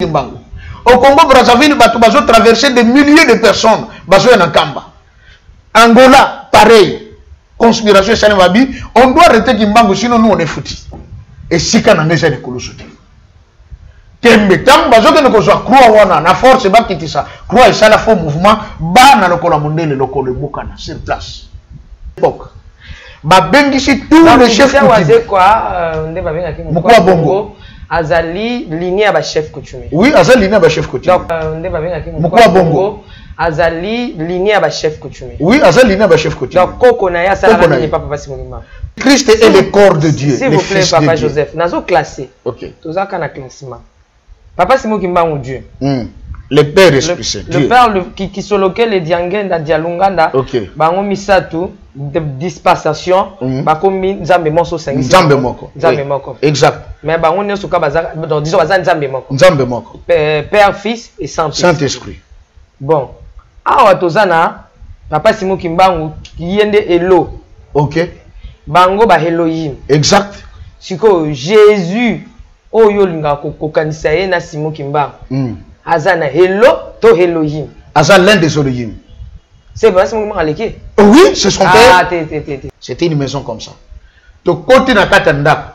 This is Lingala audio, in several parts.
Au Congo Brazzaville, ils ont traversé des milliers de personnes. Angola, pareil. Conspiration, on doit arrêter Kimbangu, sinon nous on est foutus. Et si on a déjà des colossautés. Tembe, tant que nous avons croix, na force, ça. Croix et ça, la faux mouvement, na le colamonde, le col de Bukana, sur place. Époque. Bengisi tous les chefs coutumiers. Pourquoi Bongo Azali ligne à chef coutumier. Oui, Azali ligne à chef coutumier. Pourquoi Bongo Azali ligne à chef coutumier. Oui, Azali ligne à chef coutumier. Donc Kokonaya ça n'est pas Papa Simon. Christ est le corps de Dieu. S'il vous plaît Papa Joseph, nazo classé. OK. Tout ça kana classement. Papa Simon Kimba mon Dieu. Le Père Esprit Saint. Le Père qui se loquait les Diangenda Dialunganda. OK. Bango misatu de dispensation bakomi nzambe moso sangi. Nzambe moko. Nzambe moko. Exact. Mais bango nyoso ka baza donc disons baza nzambe moko. Nzambe moko. Père, Fils et Saint-Esprit. Bon. Awa tozana Papa Simon Kimbangu yende elo. OK. Bango ba Elohim. Exact. Siko Jésus oyo linga kokanisa ye na Simon Kimbangu. Azana Elo to Elohim. Azan l'un des Elohim. C'est vrai, c'est mon aleki. Oui, c'est son père. Ah, c'était une maison comme ça. To côté na katanda,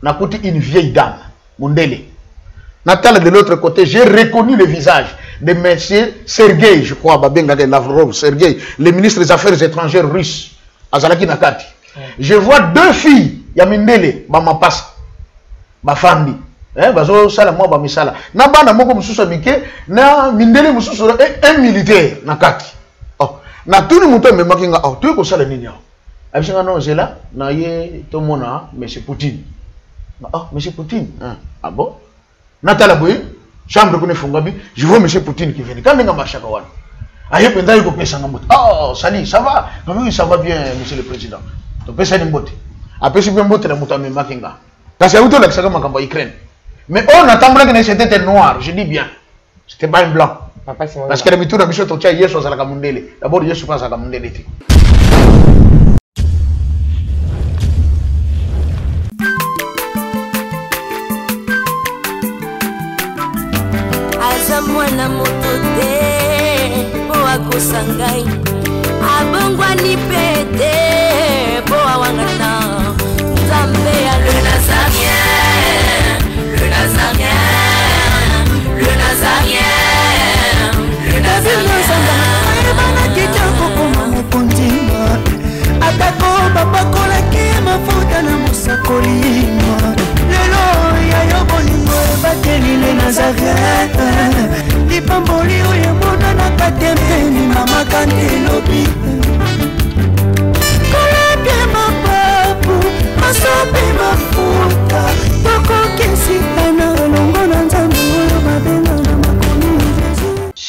na côté une vieille dame, Mundele. Nathalie de l'autre côté, j'ai reconnu le visage de monsieur Sergei, je crois, Babenga de Lavrov, Sergei, le ministre des Affaires étrangères russe, Azalaki Nakati. Je vois deux filles, Yamindele, Bamapasa, Bafandi. Bazo sala mo ba misala. Na bana moko mususu mike, na Mindele mususu un militaire nakati. Oh, na tuni muto me makinga oh, tu ko sala nini oh. Abisanga no zela na ye to mona monsieur Poutine. Oh, monsieur Poutine. Ah bon? Natala boy, chambre ko ne funga bi, je vois monsieur Poutine qui vient. Quand nga machaka wana. Aye penda ko pesa ngamoto. Oh, salut, ça va? Comment ça va bien monsieur le président? To pesa ni mbote. Apesi bien mbote na muto me makinga. Kasi auto la kisaka makambo Ukraine. Mais on attend que c'était noir, je dis bien. C'était pas un blanc. Parce que l'habitude de Michel Tocha, Yesu à la Kamundele. D'abord, Yesu passe à la Kamundele. Azamwana motote, boa kosangai. Abongwa ni pete, boa wangata. Zambe ya le Nazarien. Le Nazarien, le Nazarien, le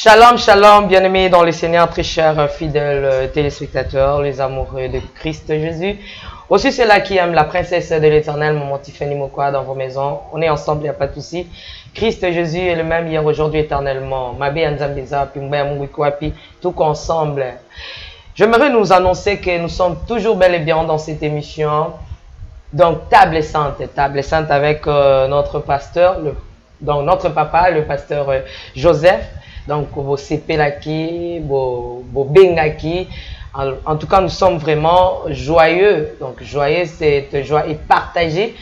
Shalom, shalom, bien-aimés dans le Seigneur, très chers fidèles téléspectateurs, les amoureux de Christ Jésus. Aussi ceux-là qui aiment la princesse de l'éternel, Maman Tiffany Mokwa dans vos maisons. On est ensemble, il n'y a pas de souci. Christ Jésus est le même hier, aujourd'hui, éternellement. Mabe Anzambeza, Pimba Mungwikwapi, tout ensemble. J'aimerais nous annoncer que nous sommes toujours bel et bien dans cette émission. Donc, table sainte avec notre pasteur, donc notre papa, le pasteur Joseph. Donc, vos CP-laki, vos Bengaki. En tout cas, nous sommes vraiment joyeux. Donc, joyeux, cette joie est partagée.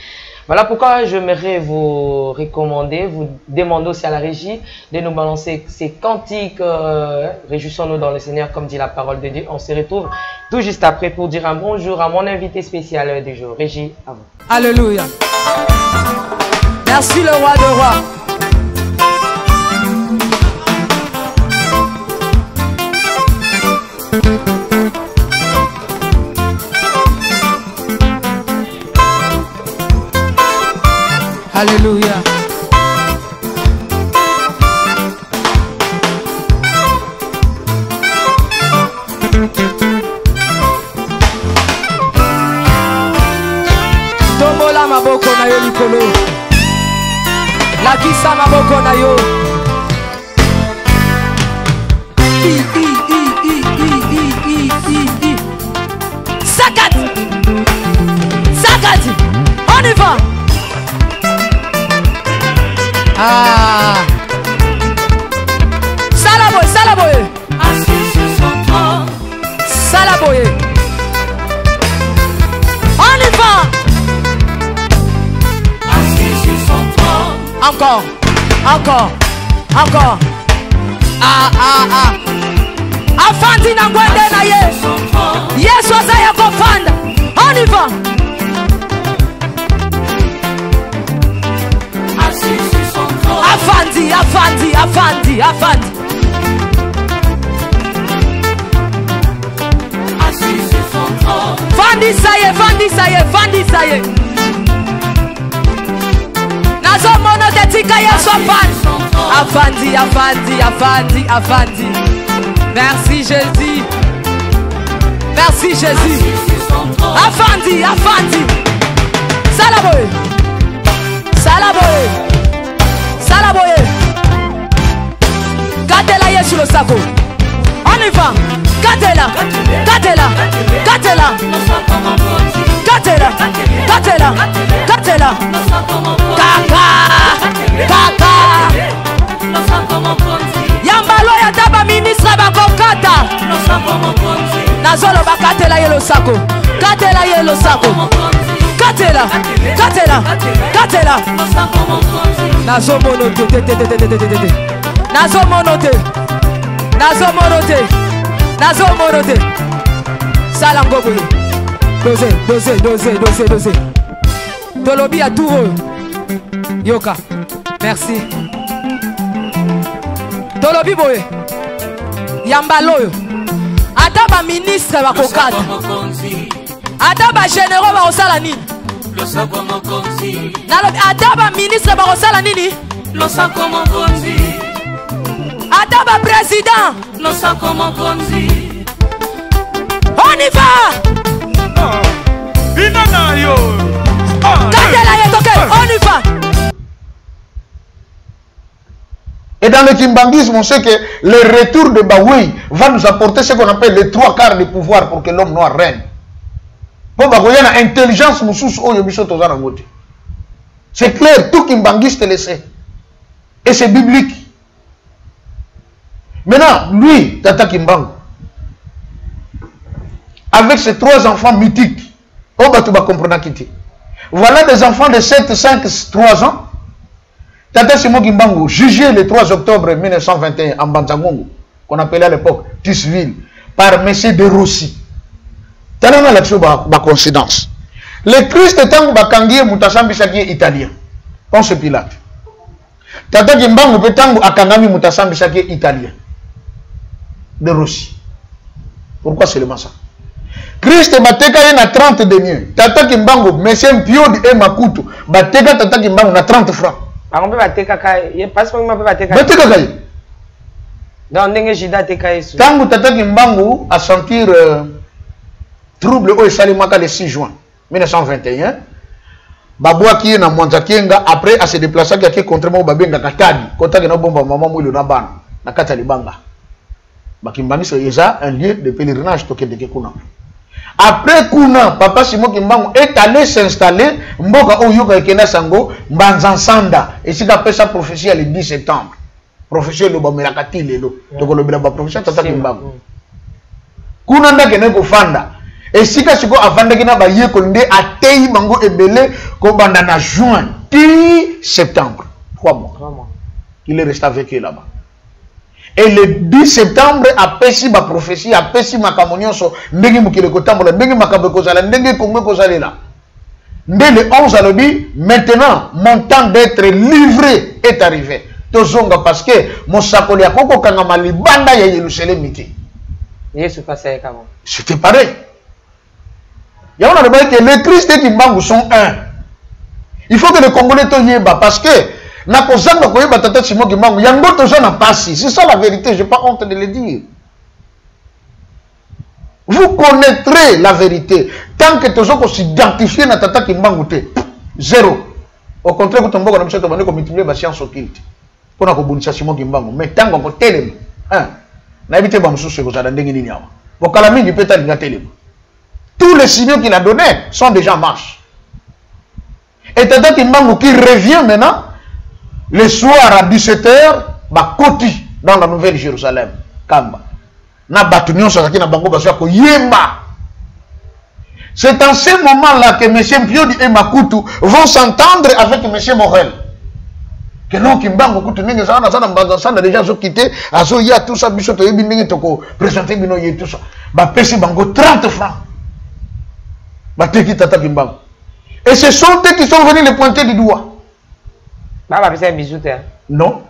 Voilà pourquoi j'aimerais vous recommander, vous demander aussi à la régie de nous balancer ces cantiques. Réjouissons-nous dans le Seigneur, comme dit la parole de Dieu. On se retrouve tout juste après pour dire un bonjour à mon invité spécial du jour. Régie, à vous. Alléluia. Merci le roi de rois. Alléluia. Tombola maboko na yo likolo. Lakisa maboko na yo. Sakat. Sakat. On y va. Ah. Encore. Encore. Ah, ah, ah. Afandi na ngwende na ye. Yesu azaya kofanda. On y va. Afandi, afandi, afandi, afandi. Fandi saye, fandi saye, fandi saye. Nazo mono de tika yesu afandi. Afandi, afandi, afandi, afandi. Merci Jésus. Merci Jésus. Afandi, afandi. Salaboye. Salaboye. Salaboye. Gatela yesu le sako. On y va. Gatela. Gatela. Gatela. Gatela. Gatela. Gatela. Kaka. Kaka. Yambalo ya taba ministre bakokata. Nazolo bakatela yelo sako. Katela yelo sako. Katela. Katela. Katela. Nazo monote. Nazo monote. Nazo monote. Nazo monote. Salango boye. Dose, dose, dose, dose, dose. Tolobi à tout. Yoka. Merci. Tolobi boye. Yambaloyo. Ataba ministre bakokata. Ataba généraux bakosala nini? Ataba ministre bakosala nini? Ataba président. On y va. On y va. Et dans le kimbangisme, on sait que le retour de Baoui va nous apporter ce qu'on appelle les 3/4 du pouvoir pour que l'homme noir règne. Bon, Baoui a une intelligence, c'est clair, tout kimbangiste le sait. Et c'est biblique. Maintenant, lui, Tata Kimbangu, avec ses 3 enfants mythiques, voilà des enfants de 7, 5, 3 ans. Tata Simon Kimbangu, jugé le 3 octobre 1921 en Banzangongo, qu'on appelait à l'époque Tisville, par M. De Rossi. Tana na là-dessus, ma coïncidence. Le Christ est un bakangier mutasambi saki italien. Ponce Pilate. Tata Kimbangu petangu akangami mutasambi saki italien. De Rossi. Pourquoi seulement ça? Christ bateka na 30 deniers. Tata Kimbangu, monsieur Mpiodi et Makutu, bateka Tata Kimbangu na 30 francs. On peut bateka kai, parce que on peut bateka. Bateka kai. Dans ndenge jida teka yesu. Tangu Tata Kimbangu a sentir trouble au Salimaka le 6 juin 1921. Babwa qui na Mwanza Kienga après à se déplacer qui a contre moi babenga Katadi, kotaki na bomba maman mwilo na bana na Katali Banga. Bakimbani c'est déjà un lieu de pèlerinage toke de Kuna. Après Kuna, Papa Simon Kimbangu est allé s'installer Mboka Oyoka Ekena Sango, Mbanzansanda, et c'est d'après sa prophétie le 10 septembre. Prophétie le Bamelakati Lelo, donc le Bila prophétie Tata Kimbangu. Kuna ndakene ko fanda. Et si ka siko avanda kina ba ye konde atei bango ebele ko banda na juin 10 septembre. 3 mois. Il est resté avec eux là-bas. Et le 10 septembre, après si ma prophétie, après si ma camonionso, ndenge mukile kotambola, ndenge makabe kozala, ndenge kongwe kozale là. Dès le 11 alobi, maintenant, mon temps d'être livré est arrivé. Tozonga parce que mon sakoli a koko kangama libanda ya Yerusalem miti. Yesu passait comment? C'était pareil. Il y a un que les Christ et Kimbangu sont un. Il faut que les Congolais te yeba parce que c'est ça la vérité, je n'ai pas honte de le dire. Vous connaîtrez la vérité. Tant que tu as s'identifié à Tata Kimbangu, zéro. Au contraire, vous avez multiplié la science occulte. Pour que Simon Kimbangu. Mais tant que vous avez n'habitez pas monsieur vous avez ndengini yawa. Pour calami du pétale ngatelema. Tous les signaux qu'il a donnés sont déjà en marche. Et Tata Kimbangu qui revient maintenant le soir à 17h, bah Koti dans la Nouvelle Jérusalem, Kamba. Na batunion sakaki na bango baswa ko yemba. C'est en ce moment-là que M. Mpiodi et Makutu vont s'entendre avec M. Morel. Que non, Kimbango, écoute, on a déjà quitté, il y a tout ça, Bichot, il y a présenté tout ça. Bah, pesi bango 30 francs. Bah, teki tata Kimbango. Et ce sont eux qui sont venus les pointer du doigt. Bah, c'est un bisou, non.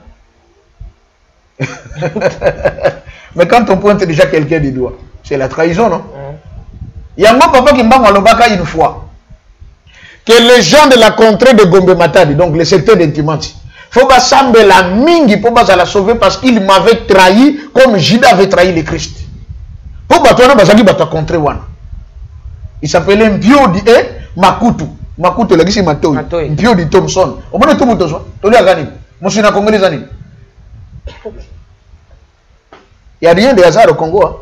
Mais quand on pointe déjà quelqu'un du doigt, c'est la trahison, non? Il y a un papa Kimbango à l'Obaka une fois. Que les gens de la contrée de Gombe Matadi, donc le secteur d'Intimanti, faut pas sembler la mingi pour pas la sauver parce qu'il m'avait trahi comme Judas avait trahi le Christ. Pour pas toi, tu contrée one. Il s'appelait Mpiodi et Makutu. Makutu, la gisi Matoi. Mpiodi Thompson. On va tout Thompson. Tu l'as gagné. Moi, je suis Congolais. Il n'y a rien de hasard au Congo. Hein.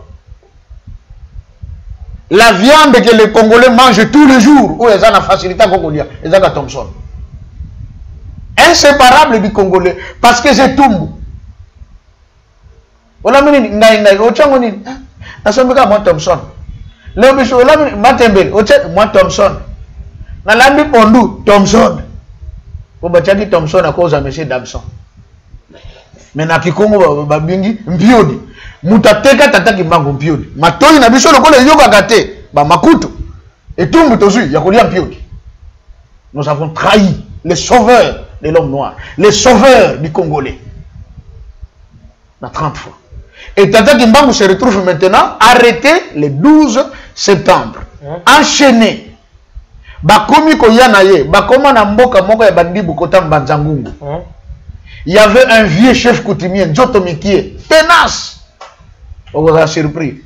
La viande que les Congolais mangent tous les jours, où ils ont la facilité congolaise, ils ont la Thompson. Inséparable du Congolais, parce que c'est tout. Voilà, moi Thompson. Moi Thompson. Nalambi Pondu, Thompson. Vous battiez Thompson à cause de M. Damson. Mais na Kikongo, Babingi, Mpiodi. Mutateka tata Kimbango Mpiodi. Matoi na biso lokole yoga gate. Ba Makutu. Et tout Mutozu, Yakolia Mpiodi. Nous avons trahi les sauveurs de l'homme noir, les sauveurs du Congolais. La 30 fois. Et tata Kimbango se retrouve maintenant arrêté le 12 septembre. Enchaîné. Bakomi koyanaye, bakoma na mboka moko ya bandibu kota Mbanzangungu. Il y avait un vieux chef coutumier, Njoto Mikie, tenace. On vous a surpris.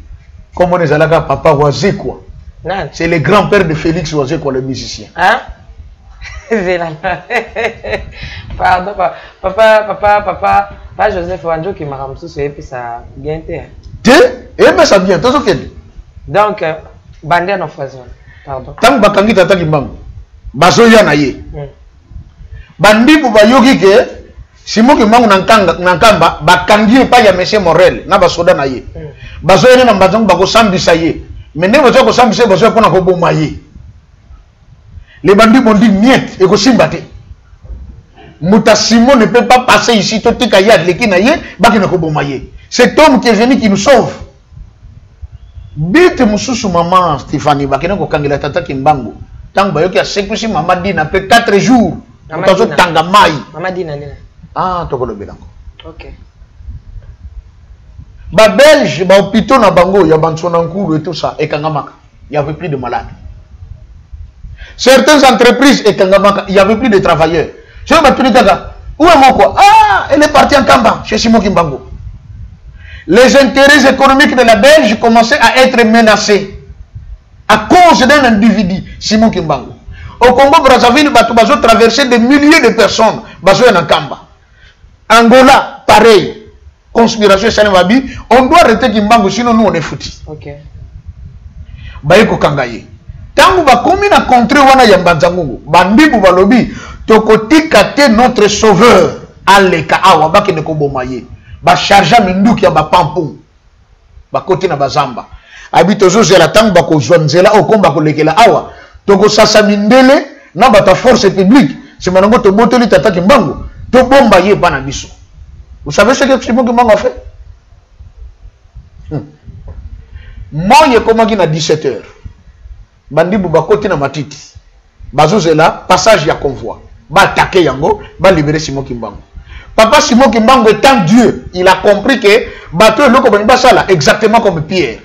Comme on est allé à Papa Wazekwa. C'est le grand-père de Félix Wazekwa, le musicien. Hein? Pardon, papa, pas Joseph Wanjo qui m'a ramené et puis ça bien été. Et bien ça bien, tout ce qu'il donc, bandé en foison. Pardon. Tant que Bakangi Tata Kimbango, Bazoya Naye. Bandi pour Bayogi que. Si moi qui manque n'entamba, bakangi pas ya Monsieur Morel, na basoda na ye. Bazoye na mbazangu bako sambisa ye. Mais ne bazo ko sambisa bazo ko na ko bomaye. Les bandits m'ont dit niet et ko simbate. Muta Simon ne peut pas passer ici to tika ya leki na ye, baki na ko bomaye. Cet homme qui est venu qui nous sauve. Bite mususu maman Stéphanie baki na ko kangela tata Kimbango. Tango bayoki a sekusi mama dina pe 4 jours. Mutazo tanga mai. Mama dina nina. Ah, tu connais bien. Ok. Ba Belge, ba hôpital na bango, il y a Bansonancourt et tout ça, et Kangamaka. Il n'y avait plus de malades. Certaines entreprises et Kangamaka, il n'y avait plus de travailleurs. Je vais m'appeler Gaga. Où est mon quoi? Ah, elle est partie en Kamba, chez Simon Kimbango. Les intérêts économiques de la Belge commençaient à être menacés à cause d'un individu, Simon Kimbango. Au Congo-Brazzaville, Bazo traversait des milliers de personnes, Bazo en Kamba. Angola, pareil. Conspiration Sanewabi. On doit arrêter Kimbango, sinon nous on est foutus. Ok. Baïko Kangaye. Tant que va commis na contre wana yambanzangungu. Bandi bu balobi. Tokoti kate notre sauveur. Aleka awa baki ne kobomaye. Ba charja minduki ya ba pampung. Ba koti na bazamba. Habito zo zela tangu ba ko zwanzela o komba ko lekela awa. Toko sasa mindele na bata force publique. C'est manango to botoli tata Kimbango. To bomba ye pana biso. Vous savez ce que Simon Kimbango a fait? Moi, je commence à 17h. Bandi Bouba côté na matiti. Bazozela, passage ya convoi. Ba attaquer yango, ba libérer Simon Kimbango. Papa Simon Kimbango étant Dieu, il a compris que bateau est loko bani basala exactement comme Pierre.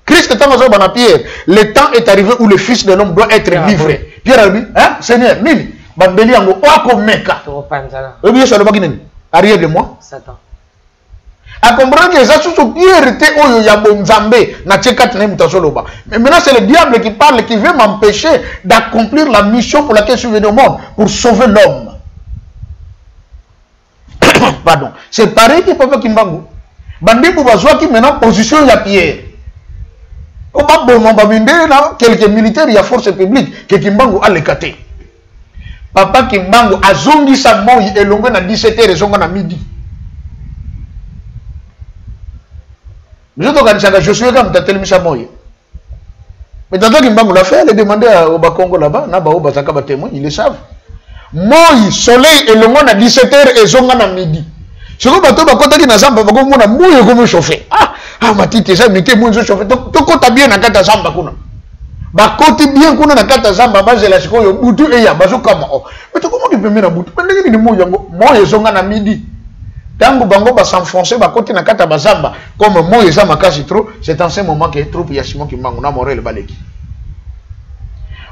Christ est en bana Pierre. Le temps est arrivé où le Fils de l'homme doit être livré. Pierre a dit, hein, Seigneur, nini? Bambeli yango oako meka. Obiye sur le baginen. Arrière de moi. Satan. À comprendre que ça sous Pierre était oyo ya bonzambe na tchekat na mutasoloba. Mais maintenant c'est le diable qui parle, qui veut m'empêcher d'accomplir la mission pour laquelle je suis venu au monde, pour sauver l'homme. Pardon. C'est pareil que Papa Kimbango. Bandi Boubazwa qui maintenant position ya Pierre. Au bas bon là quelques militaires il y a force publique que Kimbango a l'écarté. Papa Kimbango a zongi sa moyi et longue na 17h et zonga na midi. Je suis comme Tatel Michamoy. Mais Tata Kimbango l'a fait, elle a demandé au Bakongo là-bas, ils le savent. moi soleil et le monde à 17h et zonga na midi. Ce que bato bakotaki na zamba bakomona moi comme chauffer. Ah matite ça mité moi chauffer. To kota bien na kata zamba kuna. Bakoti bien kuna na kata zamba bazela sikoyo butu e ya bazokama. Mais to comment tu peux mettre na butu? Ndenge ni moi yango moi zonga na midi. Tango bango ba s'enfoncer bakoti na kata bazamba comme moi eza makasi trop, c'est en ce moment que trop ya Simon Kimbangu na Morel baleki.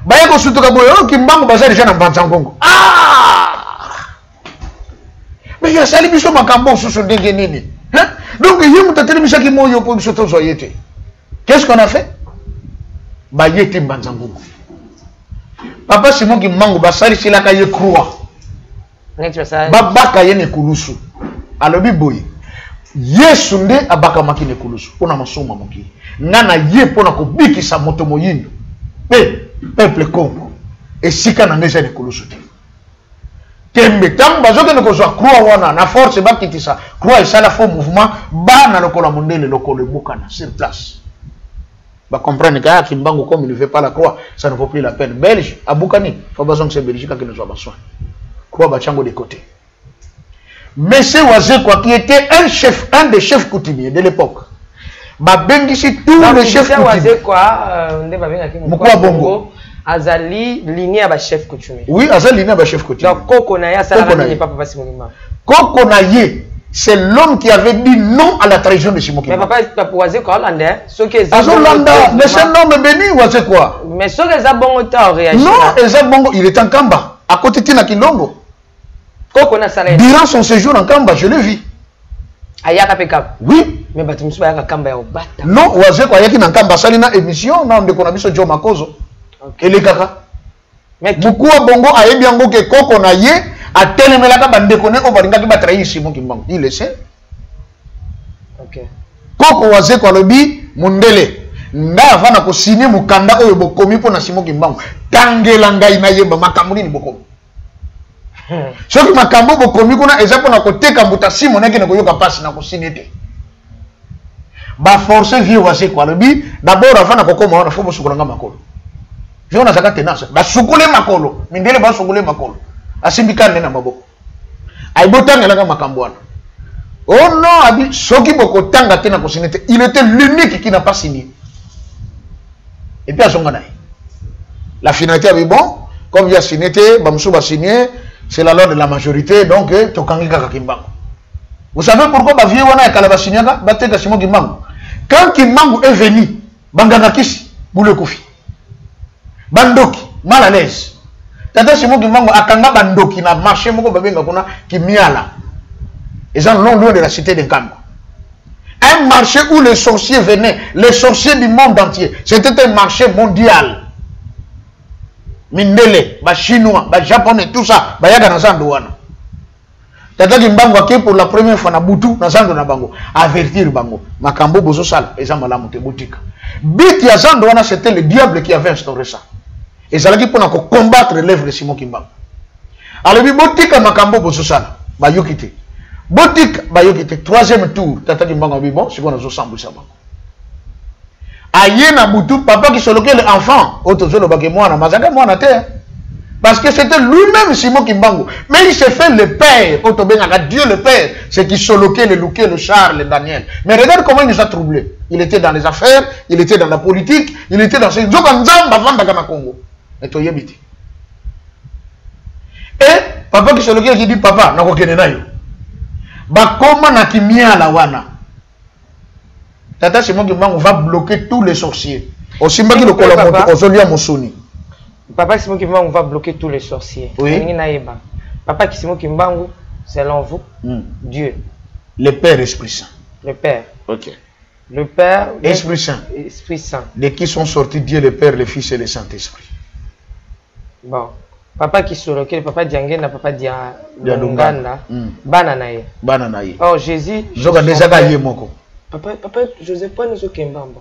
Baye ko sutuka boyo Kimbangu bazali jana mbanza ngongo. Mais ya sali biso makambo susu ndenge nini? Hein? Donc yé mutateli misaki moyo po biso to zoyete. Qu'est-ce qu'on a fait? Bayeti mbanza ngongo. Papa Simon Kimbangu basali silaka ye croix. Babaka ye ne kulusu. Alobi boye. Yesu nde abaka makine kulusu. Pona masoma moki. Ngana ye pona ko bikisa moto moyindo. Peuple Congo. Et sika na ngeza ne kulusu te. Tembe tam bazoke ne ko zo croix wana na force ba kitisa. Croix et ça la faux mouvement ba na lokola mondele lokolo bukana sur place. Ba comprendre que Kimbangu comme il ne fait pas la croix, ça ne vaut plus la peine. Belge abukani, faut besoin que c'est Belgique qui nous soit besoin. Croix ba chango de côté. Monsieur Wazekwa qui était un des chefs coutumiers de l'époque. Babengisi tous les chefs coutumiers. Mukwa Bongo. Azali lignée à chef coutumier. Oui, Azali lignée à chef coutumier. Donc Kokonaye, ça n'est pas Papa Simon Kimbangu. Kokonaye, c'est l'homme qui avait dit non à la trahison de Simon Kimbangu. Mais Papa Wazekwa hollandais, ceux qui Azolanda, mais c'est un homme béni Wazekwa. Mais ceux qui ont bon temps réagi. Non, Eza Bongo, il est en Kamba, à côté de Tina Kilongo. Durant son séjour en Kamba, je l'ai vu. Ayaka Pekab. Oui. Mais Batimusu Ayaka Kamba ya obata. Non, Wazekwa Ayaki na Kamba salina émission, non de konabiso Joe Makozo. Et les kaka. Mais Mukwa Bongo a bien que Koko na ye a telemelaka bande koné o baringa ki batrahi Simon Kimbangu. Il le sait. OK. Koko Wazekwa lobi mundele. Nda afana ko signer mukanda oyo bokomi pona Simon Kimbangu. Tangela ngai na yeba makamuli ni bokomi. Soki makambo bokomi kuna eza pona koteka mbuta Simon naki na koyoka pasi na kosine te. Ba forcer vieux Wazekwa lobi d'abord afana kokoma wana fo bosukolanga makolo. Vieux na zaka tenace. Ba sukule makolo, mindele ba sukule makolo. Asimbikane na maboko. Aibotanga langa makambo wana. Oh non, abi soki boko tanga tena kosine te. Il était l'unique qui n'a pas signé. Et puis à son ganaï. La finalité avait bon, comme il a signé, Bamsou va signer, c'est la loi de la majorité, donc Tokangika Kimbangu. Vous savez pourquoi Bavie Wana et Kalaba Signaka, Bateka Simon Kimbangu? Quand Kimbangu est venu, Bangangakisi, Boule Kofi, Bandoki, mal à l'aise. Tata Simon Kimbangu, Akanga Bandoki, n'a marché, Moko Babenga Kuna, Kimiala. Ils sont non loin de la cité de Kamba. Un marché où les sorciers venaient, les sorciers du monde entier. C'était un marché mondial. Mindele, ba chinois, ba japonais, tout ça, ba yaga na zando wana. Tata Kimbangu ake pour la première fois na butu na zando na bango, avertir bango. Makambo bozo sala, eza malamu te boutique. Bit ya zando wana c'était le diable qui avait instauré ça. Et zalaki pona ko combattre l'œuvre de Simon Kimbangu. Alors bi boutique makambo bozo sala, ba yokite. Boutique ba yokite troisième tour, Tata Kimbangu bi bon, c'est qu'on a zo sambousa bango. Aïe na boutou, papa qui se loquait l'enfant, autozolo bakemwa na mazaka mwana te. Parce que c'était lui-même Simon Kimbangu. Mais il s'est fait le père, autobenga Dieu le père, c'est qui se loquait le Louquet, le Charles, le Daniel. Mais regarde comment il nous a troublés. Il était dans les affaires, il était dans la politique, il était dans ces Zokanzamba Vanda na Congo. Et toi yebiti. Et papa qui se loquait qui dit papa, na kokene na yo. Bakoma na kimia la wana. Tata Simon Kimbangu va bloquer tous les sorciers. Aussi bien que le Kolamoto, Ozolia Mosoni. Papa Simon Kimbangu va bloquer tous les sorciers. Oui. Papa Simon Kimbangu, selon vous, Dieu. Le Père Esprit Saint. Le Père. Ok. Le Père. Esprit Saint. Esprit Saint. De qui sont sortis Dieu, le Père, le Fils et le Saint-Esprit. Bon. Papa qui sur lequel papa Diangena, papa Diangana, Bananaye. Bananaye. Oh Jésus. Zoga déjà gaillé moko. Papa Joseph Paul nous okembamba.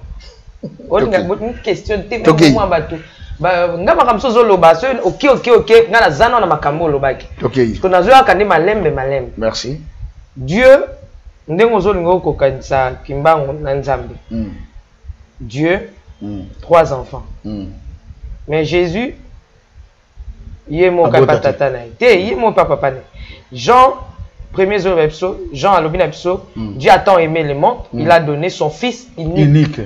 On a une question de moi bateau. Nga makamso zoloba so ok nga na zana na makambo lobaki. OK. Ko nazo akandi malembe. Merci. Dieu ndengo zolingo ko kanisa Kimbangu na Nzambe. Dieu 3 enfants. Mais Jésus Yemo papa tata na te yemo papa ne. Jean premier Jean Alobina Biso, Dieu a tant aimé le monde, il a donné son fils unique.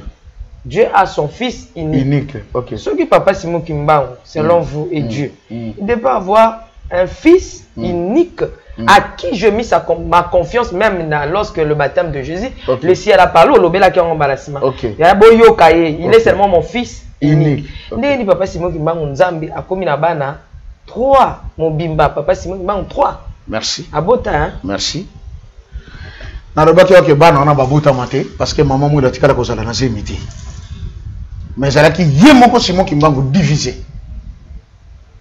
Dieu a son fils unique. Ok. Ce qui papa Simon Kimbangu, selon vous et Dieu, il devait avoir un fils unique à qui je mis ma confiance même lorsque le baptême de Jésus, le ciel a parlé, il est seulement mon fils unique. Ndeni papa Simon Kimbangu Nzambi a commis na bana 3 mon bimba papa Simon Kimbangu 3. Merci. Abota hein. Merci. Na robaki ke bana on a babota maté parce que maman mou la tikala ko sala na zemiti. Mais elle a qui yemoko Simon Kimbangu divisé.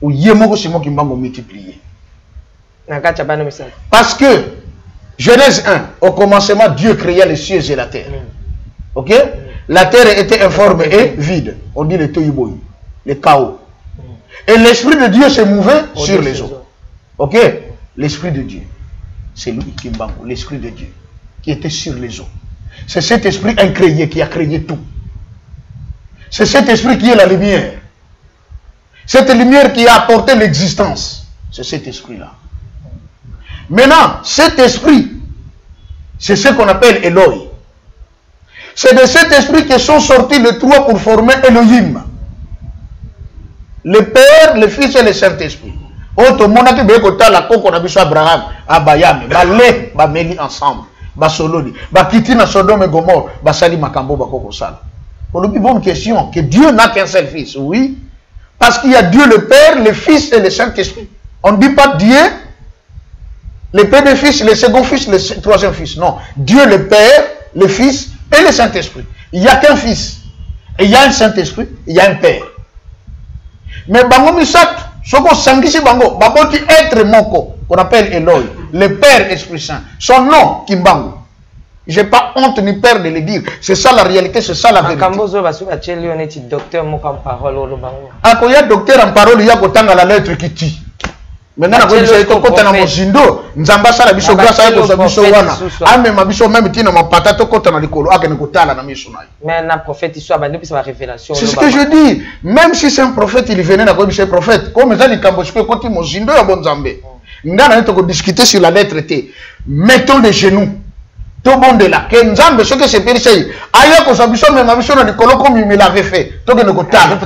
Ou yemoko Simon Kimbangu multiplié. Parce que Genèse 1, au commencement, Dieu créa les cieux et la terre. Ok? La terre était informe et vide. On dit le toyiboy, le chaos. Et l'esprit de Dieu se mouvait sur les eaux. Ok? L'esprit de Dieu. C'est lui Kimbangu, l'esprit de Dieu, qui était sur les eaux. C'est cet esprit incréé qui a créé tout. C'est cet esprit qui est la lumière. Cette lumière qui a apporté l'existence. C'est cet esprit-là. Maintenant, cet esprit, c'est ce qu'on appelle Eloi. C'est de cet esprit que sont sortis les trois pour former Elohim. Le Père, le Fils et le Saint-Esprit. Autre monde qui veut que la coco na biso Abraham, Abayam, Balé, Bameli ensemble, Basolodi, Bakiti na Sodome et Gomorre, Basali Makambo Bakoko Sal. On nous dit bonne question, que Dieu n'a qu'un seul fils, oui, parce qu'il y a Dieu le Père, le Fils et le Saint-Esprit. On ne dit pas Dieu, le Père le Fils, le second Fils, le troisième Fils. Non, Dieu le Père, le Fils et le Saint-Esprit. Il n'y a qu'un Fils, et il y a un Saint-Esprit, il y a un Père. Mais Bango Misat, Soko Sangisi Bango, Baboti être Moko, qu'on appelle Eloi, le Père Esprit Saint. Son nom, Kimbangu. Je n'ai pas honte ni peur de le dire. C'est ça la réalité, c'est ça la vérité. Docteur Moko en parole au Bango. Ah, quand il y a docteur en parole, il y a qu'autant la lettre qui tue. Maintenant, quand il y a un mozindo, Nzamba sala biso grâce à Dieu, biso wana. Ah, mais ma biso même tina ma patato kota na likolo, ah, ne kotala na miso na. Mais un prophète, il soit abandonné, c'est ma révélation. C'est ce que je dis. Même si c'est un prophète, il venait na comme c'est prophète. Comme ça, il camboche que quand il mozindo ya bon Nzambe. Ngana nito ko discuter sur la lettre T. Mettons les genoux. Tout bon de là. Que Nzambe ce que c'est pire c'est. Aya ko sa biso même ma biso na likolo comme il l'avait fait. To que ne kotala.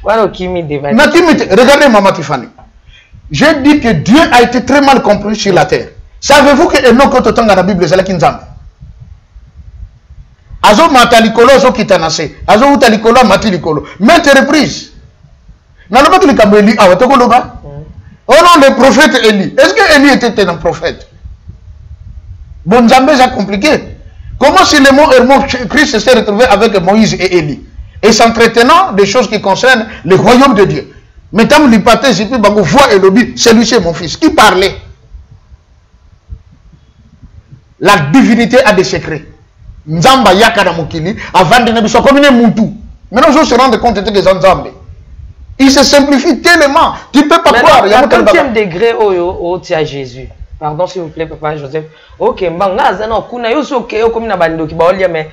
Voilà Kimi débat. Na Kimi, regardez Maman Tiffany. J'ai dit que Dieu a été très mal compris sur la terre. Savez-vous que Enoch quand dans la Bible c'est la Kinzam. Azo matalikolo azo kitanase. Azo utalikolo matilikolo. Maintes reprises. N'a pas que le Eli a tokoloba. Oh non, le prophète Eli. Est-ce que Eli était un prophète? Bon Nzambe c'est compliqué. Comment si le mot Christ s'est retrouvé avec Moïse et Eli et s'entretenant des choses qui concernent le royaume de Dieu? Maintenant, l'hypothèse, c'est que Bango voit et lobby, celui-ci est mon fils. Qui parlait? La divinité a des secrets. Nzamba yakada mokili, avant de ne pas comme une moutou. Maintenant, je se rends compte que les Nzambé. Il se simplifie tellement. Tu ne peux pas croire. Il y a un 30e degré au tia Jésus. Pardon, s'il vous plaît, papa Joseph. Ok, mbanga zana kuna yoso ok, comme na bando ki baolia mais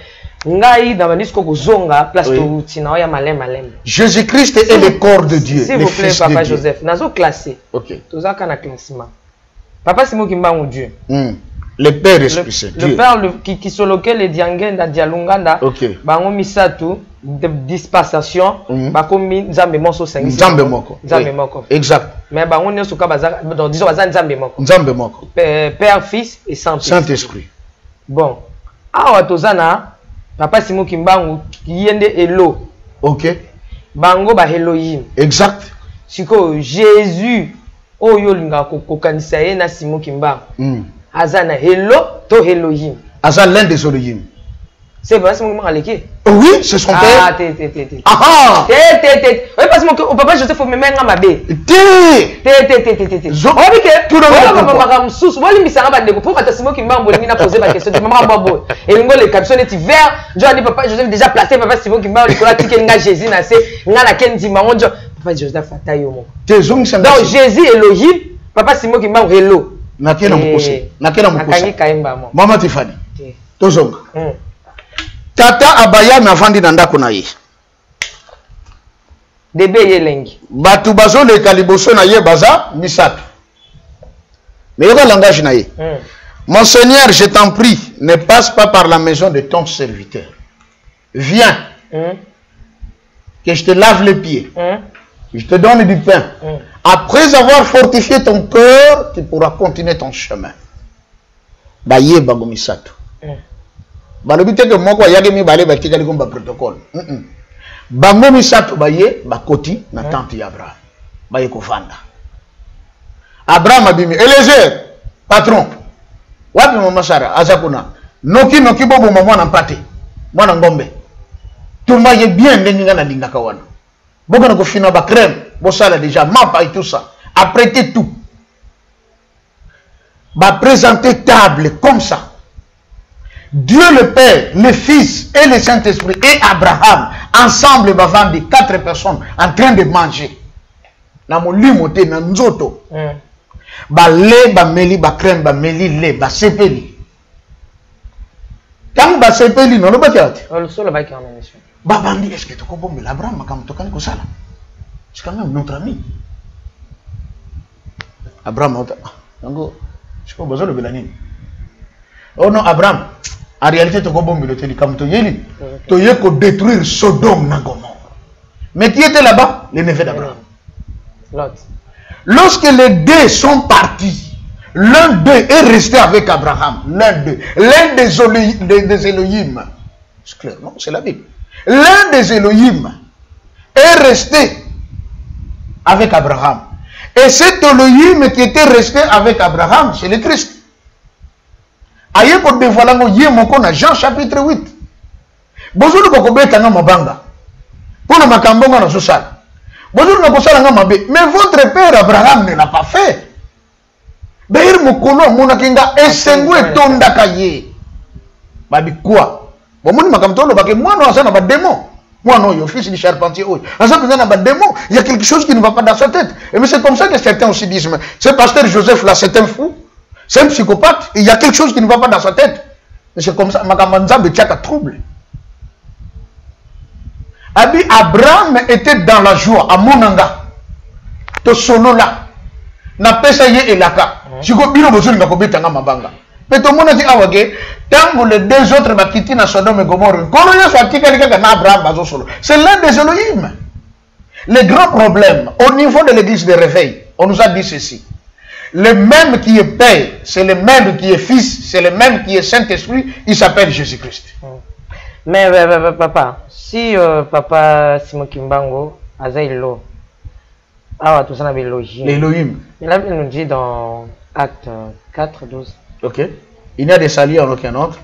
Jésus-Christ est le corps de Dieu. S'il vous plaît, Papa Joseph, nous avons classé. Ok. Tout ça, qu'on a classement. Papa, c'est moi qui m'a Dieu. Le Père Esprit Saint. Le Père qui se loquait les Diangenda, Dialunganda. Ok. Bango Misatu, dispensation. Bako mi Nzambe Moko 5. Nzambe Moko. Nzambe Moko. Exact. Mais Bango Nyosuka Bazar, donc disons Bazar Nzambe Moko. Nzambe Moko. Père, Fils et Saint-Esprit. Bon. Ah, Tozana. Papa Simon Kimbangu yende Elo. Ok. Bango ba Elohim. Exact. Siko Jésus oyo linga kokanisa ye na Simon Kimbangu. Azana Elo to Elohim. Azan l'un des Elohim. C'est pas Simon Kimbangu aleki. Oui, c'est son père. Ah, Ah oui, parce que mon papa Joseph me met en mabe. Simon Kimbangu a posé la question de maman Bobo. Et le caption est vert. Je dis papa Joseph déjà placé papa Simon Kimbangu Nicolas Tikenga Jésus na se ngana Kendi Mango. Papa Joseph Fatayo. Donc Jésus Elohim, papa Simon Kimbangu Elo. Nakena mukose. Nakena mukose. Maman Tiffany. Tozonga. Tata Abaya na vandi na ndako na ye. Débé yelengi. Batu bazo le kaliboso na ye baza misato. Mais il y a un langage na ye. Mon Seigneur, je t'en prie, ne passe pas par la maison de ton serviteur. Viens. Que je te lave les pieds. Que je te donne du pain. Après avoir fortifié ton cœur, tu pourras continuer ton chemin. Baye bagomisato. Balobite que moko yage mi balé batika likomba protocole. Bagomisato baye bakoti na tante Abraham. Baye kovanda. Abraham abimi Eliezer patron. Wapi mama Sara azakuna. Noki bobo mwana mpate. Mwana ngombe. Tumba ye bien ndenge na lingaka wana. Boka na kofina ba crème, bo sala déjà mapa et tout ça. Apprêter tout. Ba présenter table comme ça. Dieu le Père, le Fils et le Saint-Esprit et Abraham ensemble va vendre 4 personnes en train de manger. Na molimo te na nzoto. Ba lait, ba meli, ba crème, ba meli, lait, ba sepeli. Quand ba sepeli non ba tiati. Le solo ba ki en émission. Ba bandi est-ce que tu comprends l'Abraham comme tokani ko sala. C'est quand même notre ami. Abraham donc je sais pas besoin de belanine. Oh non Abraham, en réalité tu comprends le teli comme to yeli. To yeko détruire Sodome na Gomorrhe. Mais qui était là-bas? Les neveux d'Abraham. Lot. Lorsque les deux sont partis, l'un d'eux est resté avec Abraham. L'un des Elohim. C'est clair, non? C'est la Bible. L'un des Elohim est resté avec Abraham. Et cet Elohim qui était resté avec Abraham, c'est le Christ. Aïe pour dévoiler mon Jean chapitre 8. Bonjour le Kokobeta na mabanga. Pour le Makambonga na Susal. Bonjour le Kosala na mabe. Mais votre père Abraham ne l'a pas fait. D'ailleurs Mokono Monakinga esengwe tonda kaye. Babi quoi? Bon, moi, je na ba démon. Moi, non, yo fils du charpentier. Il y a quelque chose qui ne va pas dans sa tête. Et mais c'est comme ça que certains aussi disent, ce pasteur Joseph là, c'est un fou, c'est un psychopathe, il y a quelque chose qui ne va pas dans sa tête. Et c'est comme ça, Makamanzambe tchaka trouble. Abi Abraham était dans la joie, à Monanga. To solo là. Na pesa ye elaka. Siko bino bozuli ngakobeta nga mabanga. Mais tout le monde dit, ah ok, tant que les deux autres bakiti na Sodome et Gomorrhe, c'est l'un des Elohim. Le grand problème, au niveau de l'église de réveil, on nous a dit ceci. Le même qui est Père, c'est le même qui est Fils, c'est le même qui est Saint-Esprit, il s'appelle Jésus-Christ. Mais papa, si papa Simon Kimbango, Azaïlo, ah, tout ça n'a pas l'Elohim. Il nous dit dans Acte 4, 12. Ok. Il n'y a des salis en aucun autre,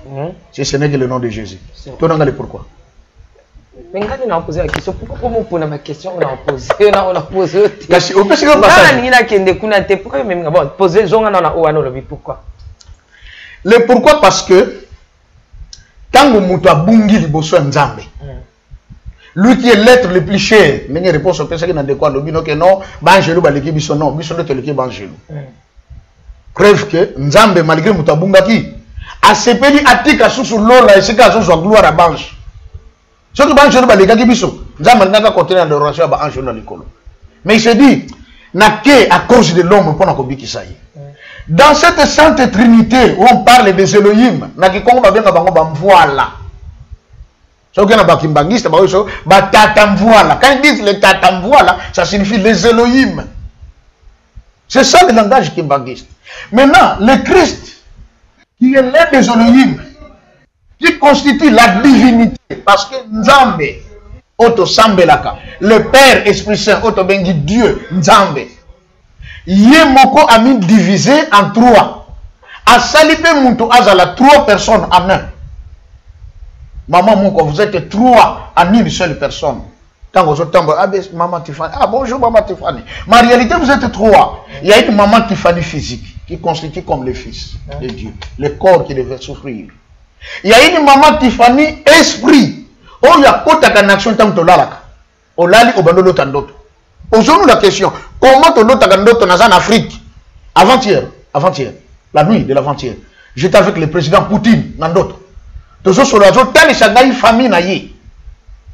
si ce n'est que le nom de Jésus. Tu n'as pas pourquoi. Mais quand on a posé la question, pourquoi on pose ma question? On a posé. Le pourquoi parce que quand on a bungi liboso nzambe, lui qui est l'être le plus cher, mais réponse au pensée dans de quoi le bino que non, banjelu baleki biso non, biso ne te leki banjelu. Preuve que Nzambe malgré mutabungaki asepeli atika susu lola esika zo gloire à bange. Surtout bange no balekaki biso. Nzambe nanga continuer l'adoration ba ange na likolo. Mais il se dit naké à cause de l'homme pour na kobikisa ye. Dans cette sainte trinité où on parle des Elohim, naki kongo ba benga bango ba mvoila. So que na ba kimbangiste ba so ba tata mvoila. Quand ils disent les tata mvoila, ça signifie les Elohim. C'est ça le langage kimbangiste. Maintenant, le Christ, qui est l'un des Elohim, qui constitue la divinité, parce que Nzambe, Oto Sambelaka, le Père Esprit Saint, Oto Bengi Dieu, Nzambe, Yemoko a mis divisé en 3. A Salipe Muntu Azala, 3 personnes en 1. Maman Moko, vous êtes 3 en une seule personne. Quand vous êtes maman Tiffany, ah bonjour maman Tiffany. Mais en réalité, vous êtes 3. Il y a une maman Tiffany physique qui constitue comme le fils de Dieu, le corps qui devait souffrir. Il y a une maman Tiffany esprit. Oh, il y a quoi ta action tant que tu l'as. On l'a dit au bando l'autre d'autre. Posons-nous la question, comment tu l'autre d'autre en Afrique? Avant-hier, la nuit de l'avant-hier, j'étais avec le président Poutine dans d'autres. Tous ceux sur la zone, telle famille naïe.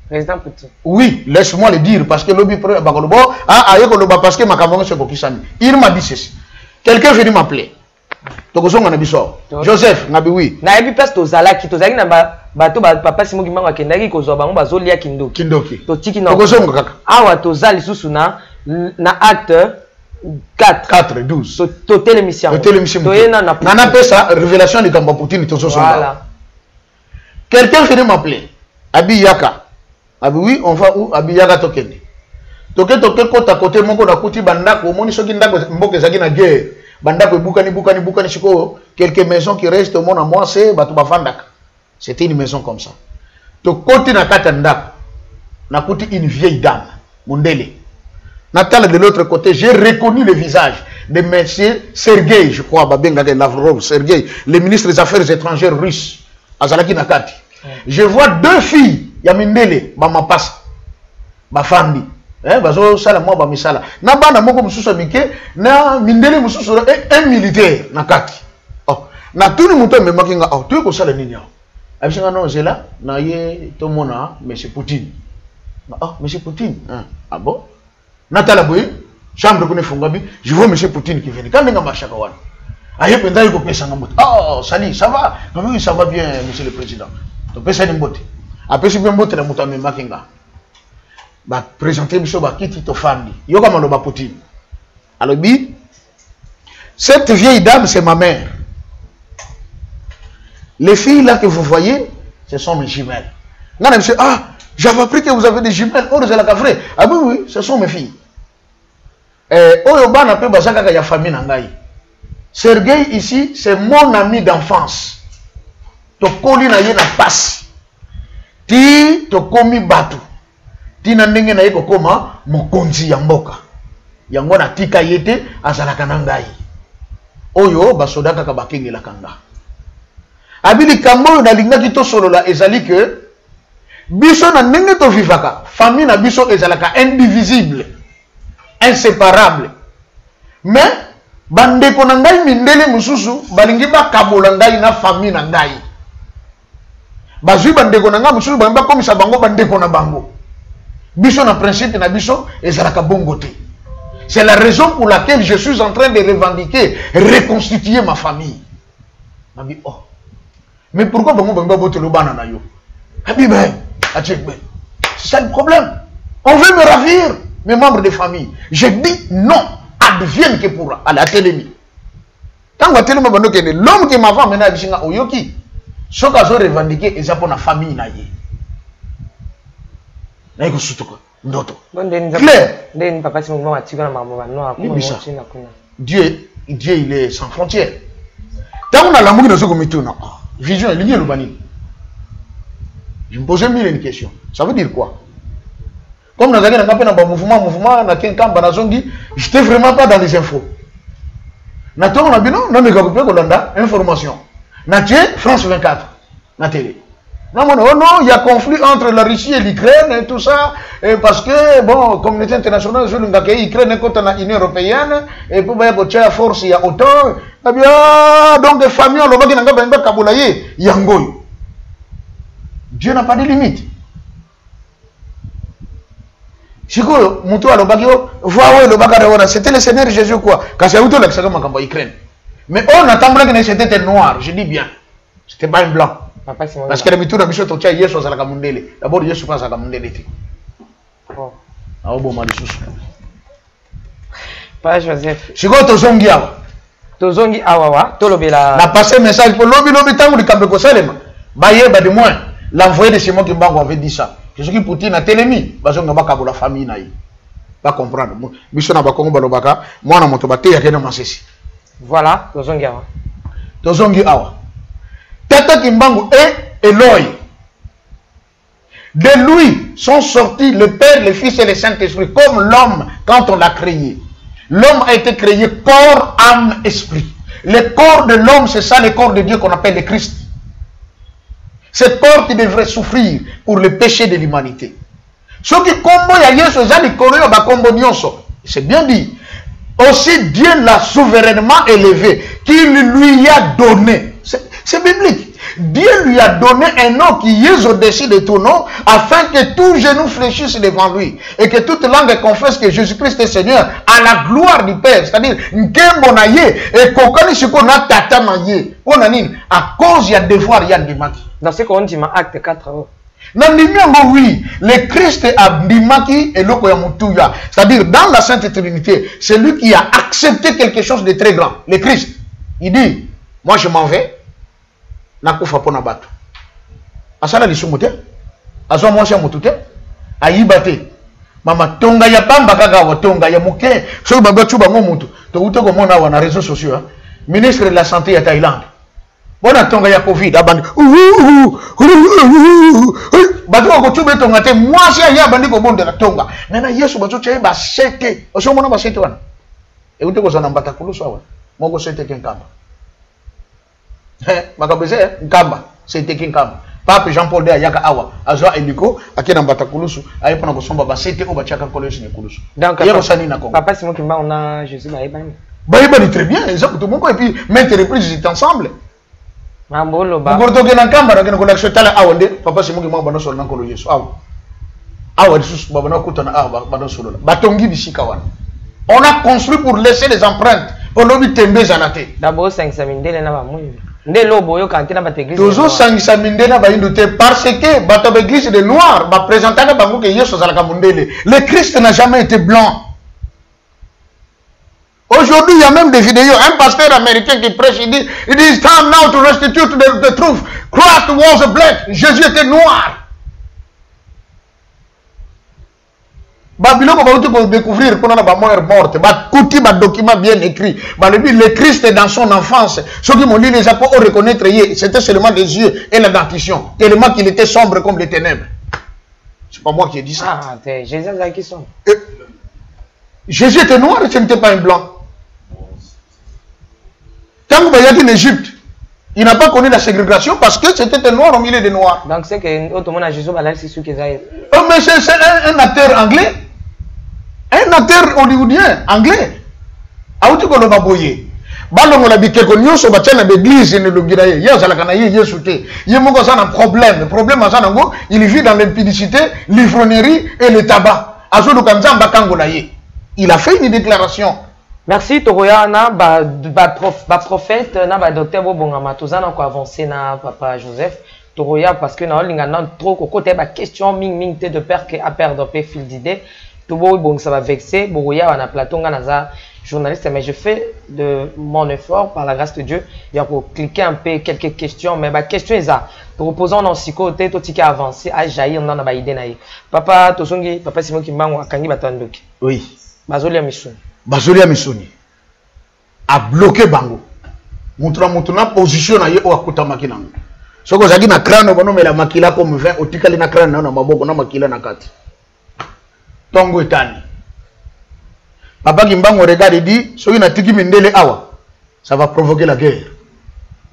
Président Poutine. Oui, laisse-moi le dire, parce que l'objet parce que ma caméra se focus. Il m'a dit ceci. Quelqu'un venu m'appeler. Joseph, Nabi, oui. Na ebi place tozalaki na bato papa Simon Kimbangu akendaki kozwa bango bazolia kindoki. Kindoki. Totiki na. Tokozonga kaka. Awa tozali susu na acte 4 12. Totel émission. Toyena na Nana pesa révélation de Kamba Poutine tozosonga. Voilà. Quelqu'un venu m'appeler. Abi Yaka. Abi oui, on va où? Abi Yaka tokende. Toke kota côté moko na kuti bandako moni soki ndako mboke zaki na guerre. Bandako bukani chiko quelques maisons qui restent au monde à moi c'est batu bafandaka. C'était une maison comme ça. To koti na kata ndako. Na kuti une vieille dame, Mundele. Natala de l'autre côté, j'ai reconnu le visage de monsieur Sergei, je crois, Lavrov, Sergei, le ministre des Affaires étrangères russe, Azalaki Nakati. Je vois deux filles, Yamindele, Mama Pass, Bafandi. Bazo sala moi bamisala na bana moko mususu mike na mindele mususu un militaire nakati oh na tuni muto memakinga oh tu ko sala nini abisanga no zela na ye to mona monsieur Poutine oh monsieur Poutine ah bon natala boy chambre ko ne fungabi je vois monsieur Poutine qui vient quand nga machaka wana aye penda yuko pesa ngamoto oh salut ça va oui ça va bien monsieur le président to pesa ni mbote apesi bien mbote na muto memakinga ba présenter biso ba kiti to fandi yoka maloba Poutine alors bi cette vieille dame c'est ma mère. Les filles là que vous voyez ce sont mes jumelles. Là monsieur ah j'avais appris que vous avez des jumelles oh c'est la cafre ah oui ce sont mes filles oyo bana pe bazaka ka ya famille na ngai. Sergei ici c'est mon ami d'enfance to koli na ye na passe ti to komi batu tina ndenge na yeko koma mokonzi ya mboka yango na tika yete azalaka na ngai oyo basoda kaka bakengela kanga abili kambo na lingaki to solola ezali que biso na ndenge to vivaka famille na biso ezalaka indivisible inséparable mais bandeko na ngai mindele mususu balingi bakabola ngai na famille na ngai bazwi bandeko na ngai mususu bamba komisa bango bandeko na bango. Biso na principe na biso ezalaka bongote. C'est la raison pour laquelle je suis en train de revendiquer, reconstituer ma famille. Nabi oh. Mais pourquoi bango bamba botelo bana na yo? Habibe, achekbe. C'est ça le problème. On veut me ravir mes membres de famille. Je dis non, advienne que pourra à la télémie. Tant que télémie bano kene l'homme qui m'a vendu na bisinga oyoki. Soka zo revendiquer ezapa na famille na ye. Claire. Dieu il est sans frontières. Tant on a l'amour de ce comité, vision, il y a le banni. Je me posais mille questions. Ça veut dire quoi? Comme nous avons un mouvement, je n'étais vraiment pas dans les infos. On a dit non, information. France 24, la télé. Non, il y a conflit entre la Russie et l'Ukraine et tout ça, et parce que, bon, communauté internationale, je l'ai l'Ukraine est contre l'Union européenne, et pour voir que la force, il y a autant, eh bien, donc des familles, on va dire Kaboulaye, Yangoy. Dieu n'a pas de limite. Chico, Moutou, c'était le Seigneur Jésus, quoi, quand c'est auto l'accès à l'Ukraine. Mais on attend que c'était un noir, je dis bien, c'était pas un blanc. Parce que l'habitude, la mission de Yesu à la Mundele. D'abord, Yesu passe à la Mundele. Oh. Ah, bon, Malissous. Pas Joseph. Je suis Tozongi Awa. Tozongi Awa, Tolobela. On a passé un message pour l'Obi Tango de Kambeko Salema. Baye, de moins. L'envoyé de Simon Kimbangu avait dit ça. Je suis Poutine a télémi. Parce qu'on n'a pas la famille. Pas comprendre. Mission n'a pas compris. Moi, on a monté à Kena Massessi. Voilà, Tozongi Awa. Tozongi Awa. Tata Kimbangu est Eloi. De lui sont sortis le Père, le Fils et le Saint-Esprit, comme l'homme quand on l'a créé. L'homme a été créé corps, âme, esprit. Le corps de l'homme, c'est ça le corps de Dieu qu'on appelle le Christ. Ce corps qui devrait souffrir pour le péché de l'humanité. Ce qui combo ya Yesu zali koreyo ba kombo nyonso. C'est bien dit. Aussi Dieu l'a souverainement élevé, qu'il lui a donné. C'est biblique. Dieu lui a donné un nom qui est au-dessus de tout nom, afin que tout genou fléchisse devant lui, et que toute langue confesse que Jésus-Christ est Seigneur, à la gloire du Père. C'est-à-dire, et à cause il y a devoir, il y a dimaki. Dans ce qu'on dit, acte 4. Oui, le Christ a dimaki et l'oko ya mutuya. C'est-à-dire, dans la Sainte Trinité, c'est lui qui a accepté quelque chose de très grand. Le Christ, il dit, moi je m'en vais. Nakufa pona batu. Asala lisumuté. Azo mwasi ya mutute. Ayibate. Mama tonga ya pamba kaka wa tonga ya muke. So baba chuba ngo mutu. To uto ko mona wana réseaux sociaux. Hein? Ministre de la santé ya Thaïlande. Bona tonga ya Covid abandi. Batu ko chuba tonga te mwasi ya bandi ko bonde la tonga. Nana Yesu batu che ba sete. Oso mona ba sete wana. E uto ko zana mbata kuluso wana. Moko sete kenkamba. Makabeze nkamba c'était kinkamba Pape Jean-Paul de Ayaka Awa azwa eliko akena mbata kulusu ayepona kosomba ba c'était o bachaka collège ne kulusu donc papa Simon Kimba on a Jésus baïba ni très bien exactement tout et puis maintes reprises ils étaient ensemble mambolo ba ngorto ke nkamba na kena tala awande papa Simon Kimba bana solo nakolo Yesu awa sus baba na kutana awa bana solo batongi bisika wana on a construit pour laisser des empreintes pour l'obi tembe zanate d'abord 500 mindele na ba mwingi toujours sangisa mindena ba indute parce que bato l'église de noir ba présenter bango que Yesu zalaka mundele. Le Christ n'a jamais été blanc. Aujourd'hui, il y a même des vidéos. Un pasteur américain qui prêche, il dit it's time now to restitute the truth. Christ was black. Jésus était noir. Babylone va tout découvrir qu'on a ba mort morte, ba couti ba document bien écrit. Ba le Christ est dans son enfance. Ceux qui m'ont lu les apôtres ont reconnaître c'était seulement des yeux et la dentition, tellement qu'il était sombre comme les ténèbres. C'est pas moi qui ai dit ça. Ah, Jésus a qui sont. Jésus était noir et ce n'était pas un blanc. Quand il y a en Égypte, il n'a pas connu la ségrégation parce que c'était un noir au milieu des noirs. Donc c'est que autrement Jésus va c'est sûr qu'ils aillent. Oh mais c'est un acteur anglais. Un acteur hollywoodien, anglais. Aouti ko no baboye. Balongo la bikeko nyonso batiana d'église ne longira ye. Ye azala kana ye souté. Ye moko ça un problème. Le problème ça nango, il vit dans l'impudicité, l'ivrognerie et le tabac. Azodo kanzamba kangola ye. Il a fait une déclaration. Merci Toroya na ba prophète na ba docteur Bobongama tozana ko avancer na papa Joseph Toroya parce que na linga na trop ko côté ba question ming te de père que a perdre pe fil d'idée. Tout bon, ça va vexer. Bourouya, on a Platon, Ganaza, journaliste, mais je fais de mon effort par la grâce de Dieu. Il pour cliquer un peu quelques questions, mais ma question est ça. Pour opposant dans ce côté, tout ce qui a avancé, à jaillir, on a pas idée naïe. Papa Tosongi, papa Simon Kimbango, Akangi Batandoki. Oui. Bazolia Missouni. Bazolia Missouni. A bloqué Bango. Moutuna position na ye o akuta makinango. Soko zaki na crâne, bono me la makila comme 20, otikali na crâne na maboko na makila na kati. Tongo etani. Papa Kimbango regarde et dit, soki na tiki mindele awa, ça va provoquer la guerre.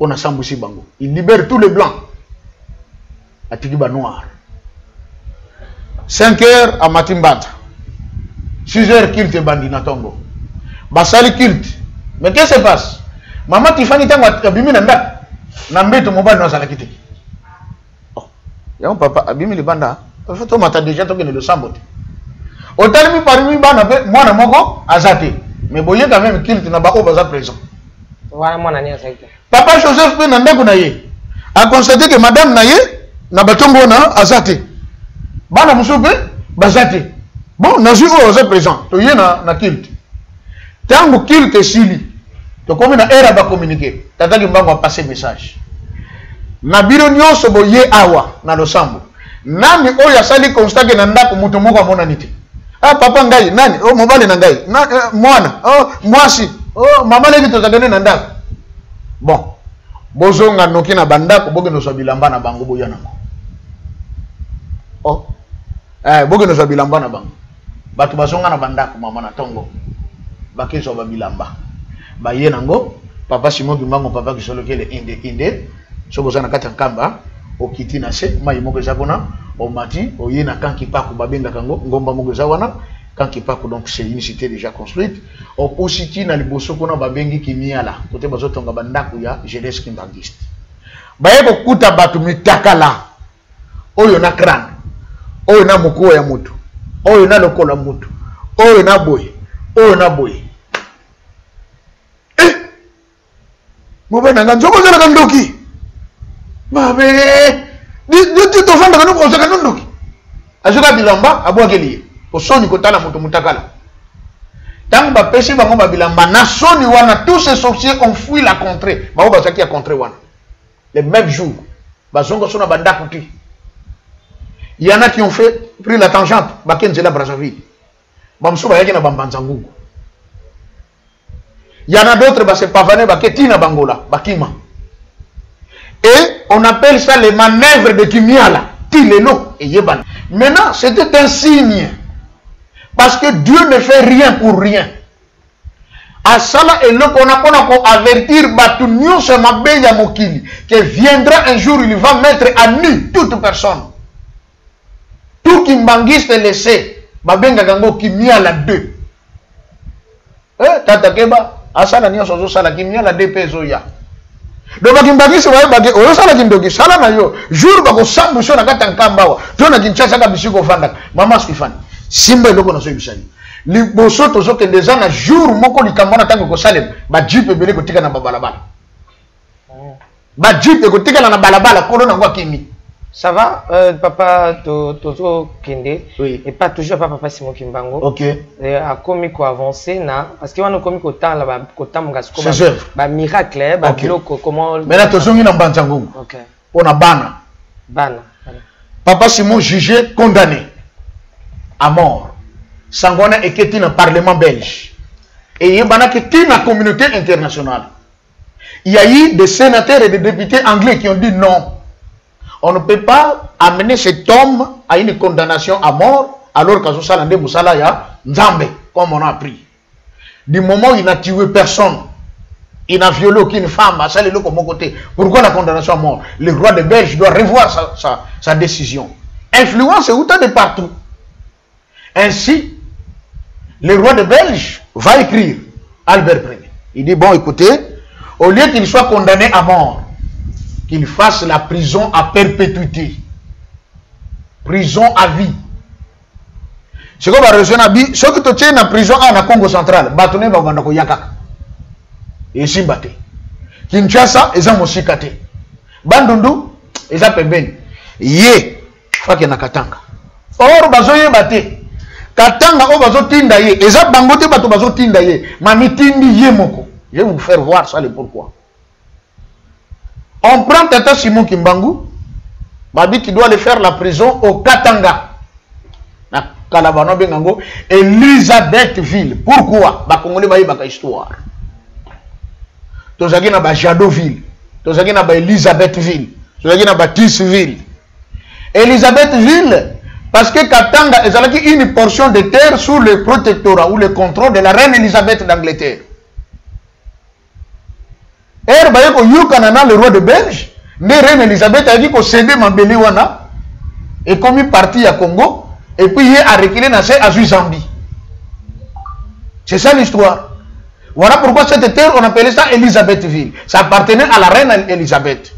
On a Sambousi Bango. Il libère tous les blancs. A tiki ba noir. 5 heures à Matimbata. 6 heures kilte bandi na Tongo. Basali kilte. Mais qu'est-ce qui se passe? Maman Tiffany tango abimi na ndak. Na mbeto mobile na zala kitiki. Oh. Y'a papa abimi le banda. Faut to mata déjà to que le sambote. Autant parmi bana moi na moko azate mais boye quand même kilte na ba o baza présent voilà moi na ni azate papa Joseph pe na ndako na ye a constaté que madame na ye na batongo na azate bana musupe bazate bon na ju o baza présent to ye na kilte tango kilte sili to comme na era ba communiquer tata Kimbango a passé message na biro nyonso boye awa na losambo nani oyo asali constat que na ndako muto moko amona niti. Ah papa ngai nani oh mobali na ngai na mwana oh mwasi oh mama leki to zadene na ndako bon bozonga noki na bandako boge no bilamba na bango boyana oh boge no bilamba na bango batu bazonga na bandako mama na Tongo bakezo ba bilamba ba ye nango papa Simon Kimbango papa kisolokele inde soko zana kata nkamba okiti na se mai moko zabona o mati o yena kanki paku babenga kango ngomba moko zawana kanki paku donc c'est une cité déjà construite o positi na liboso kona babengi kimiala côté bazotonga bandako ya jeunesse kimbangiste baye kokuta batu mitakala oyo na crâne oyo na mokuwa ya mutu oyo na lokola mutu oyo na boye oyo na boye mobena nga nzoko zala ka ndoki babe di to fanda kanu ko zaka ndoki azuka bilamba abwakeli osoni kotala mutu mutakala tant ba pesi bango ba bilamba na soni wana tous ces sorciers ont fui la contrée ba ba zaki ya contrée wana le même jour bazongo sona banda kuti. Il y en a qui ont pris la tangente Bakenzela Brazzaville. Bamsuba yaki na Bambanzangungu. Il y en a d'autres qui se pavané Baketina Bangola, Bakima. Et on appelle ça les manœuvres de Kimiala, Tilelo et Yeban. Maintenant, c'était un signe. Parce que Dieu ne fait rien pour rien. À cela et là qu'on a avertir Batunio se Mabeya Mokili que viendra un jour, il va mettre à nu toute personne. Tout qui m'angiste laissé, Babenga Gango Kimiala 2. Tata Keba. Asala niyo sozo sala kimia la DPSO ya. Do bakimbagi se wae bagi oyo sala kindogi sala na yo. Jour bako sambu sho na kata nkambawa. Tona kinchacha ka bisiko fanda. Mama Stéphane. Simba eloko na so bisani. Li boso tozo kendeza na jour moko likambana tango ko Salem. Ba jeep ebele ko tika na balabala. Ba jeep ko tika na balabala kono na ngwa kimi. Ça va, papa Tozo Kende, oui. Et pas toujours papa Simon Kimbango. Ok. A comico avancé na parce que on a comico temps là côté Mgasco. Ba miracle, ba bloco comment. Mais là Tozo ngi na Mbanzangungu. Ok. On a bana. Bana. Papa Simon jugé condamné à mort. Sangona eketi na parlement belge. Et yebana que na communauté internationale. Il y a eu des sénateurs et des députés anglais qui ont dit non. On ne peut pas amener cet homme à une condamnation à mort alors qu'à Salande Moussala ya Nzambe, comme on a appris. Du moment où il n'a tué personne, il n'a violé aucune femme, à saluer comme côté. Pourquoi la condamnation à mort? Le roi de Belge doit revoir sa décision. Influence est autant de partout. Ainsi, le roi de Belge va écrire Albert Ier. Il dit, bon, écoutez, au lieu qu'il soit condamné à mort, qu'il fasse la prison à perpétuité. Prison à vie. C'est comme la région Abi, ceux qui te tiennent en prison en Congo central, Batone va vendre Yakaka. Et Simbate. Kinshasa, ils ont aussi katé. Bandundu, ils ont pembeni. Ye, fake na Katanga. Or, bazoye bate. Katanga, o bazo tinda ye. Ils ont bangote bato bazo tinda ye. Mami tindi ye moko. Je vais vous faire voir ça le pourquoi. On prend Tata Simon Kimbangu, Babi qui doit aller faire la prison au Katanga. Na Kalabano Bengango, Elisabethville. Pourquoi? Ba Congolais ba yeba histoire. Tozaki na ba Jadoville, tozaki na ba Elisabethville, tozaki na ba Tisseville. Elisabethville parce que Katanga est une portion de terre sous le protectorat ou le contrôle de la reine Elisabeth d'Angleterre. Er baye ko yukanana le roi de Belge, ne reine Elisabeth a dit ko cédé Mambeli wana et comme il parti à Congo et puis il a reculé na à Zambie. C'est ça l'histoire. Voilà pourquoi cette terre on appelait ça Elisabethville. Ça appartenait à la reine Elisabeth.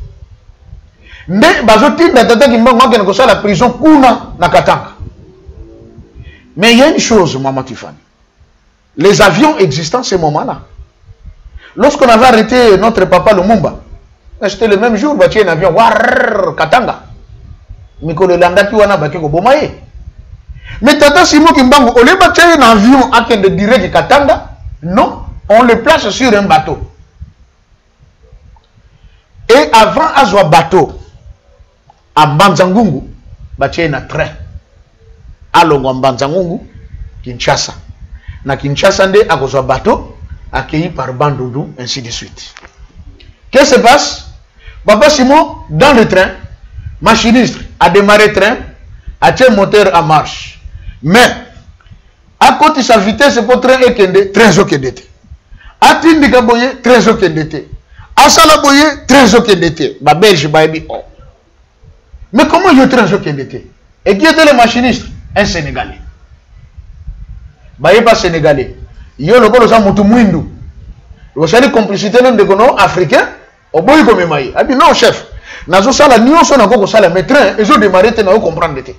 Ne bazoti na tata kimbango ngene ko la prison kuna na Katanga. Mais il y a une chose maman Tiffany. Les avions existants à ce moment-là. Lorsqu'on avait arrêté notre papa Lumumba, c'était le même jour, il y a un avion, Katanga. Mikolo Landa qui wana baki ko bomaye. Mais Tata Simon Kimbangu, au lieu de un avion à de direct Katanga, non, on le place sur un bateau. Et avant Azwa bateau, à Mbanzangungu, il y a un train. À Mbanzangungu, Kinshasa. Na Kinshasa, il y a un bateau. Accueilli par Bandundu, ainsi de suite. Qu'est-ce qui se passe? Papa Simon, dans le train, machiniste, a démarré le train, a tiré le moteur en marche. Mais, à côté de sa vitesse, le train est très okendete. A Tindika Boye, très okendete. A Salaboye, très okendete. Ba Belge, ba Ebi, oh. Mais comment il est très okendete? Et qui était le machiniste? Un Sénégalais. Ba pas Sénégalais. Yo le kolo sa mutu mwindu. Vous savez complicité non de gono africain, au boy comme maï. A dit non chef. nazo sala nyonso na ko sala mais train ezo démarrer te na ko comprendre te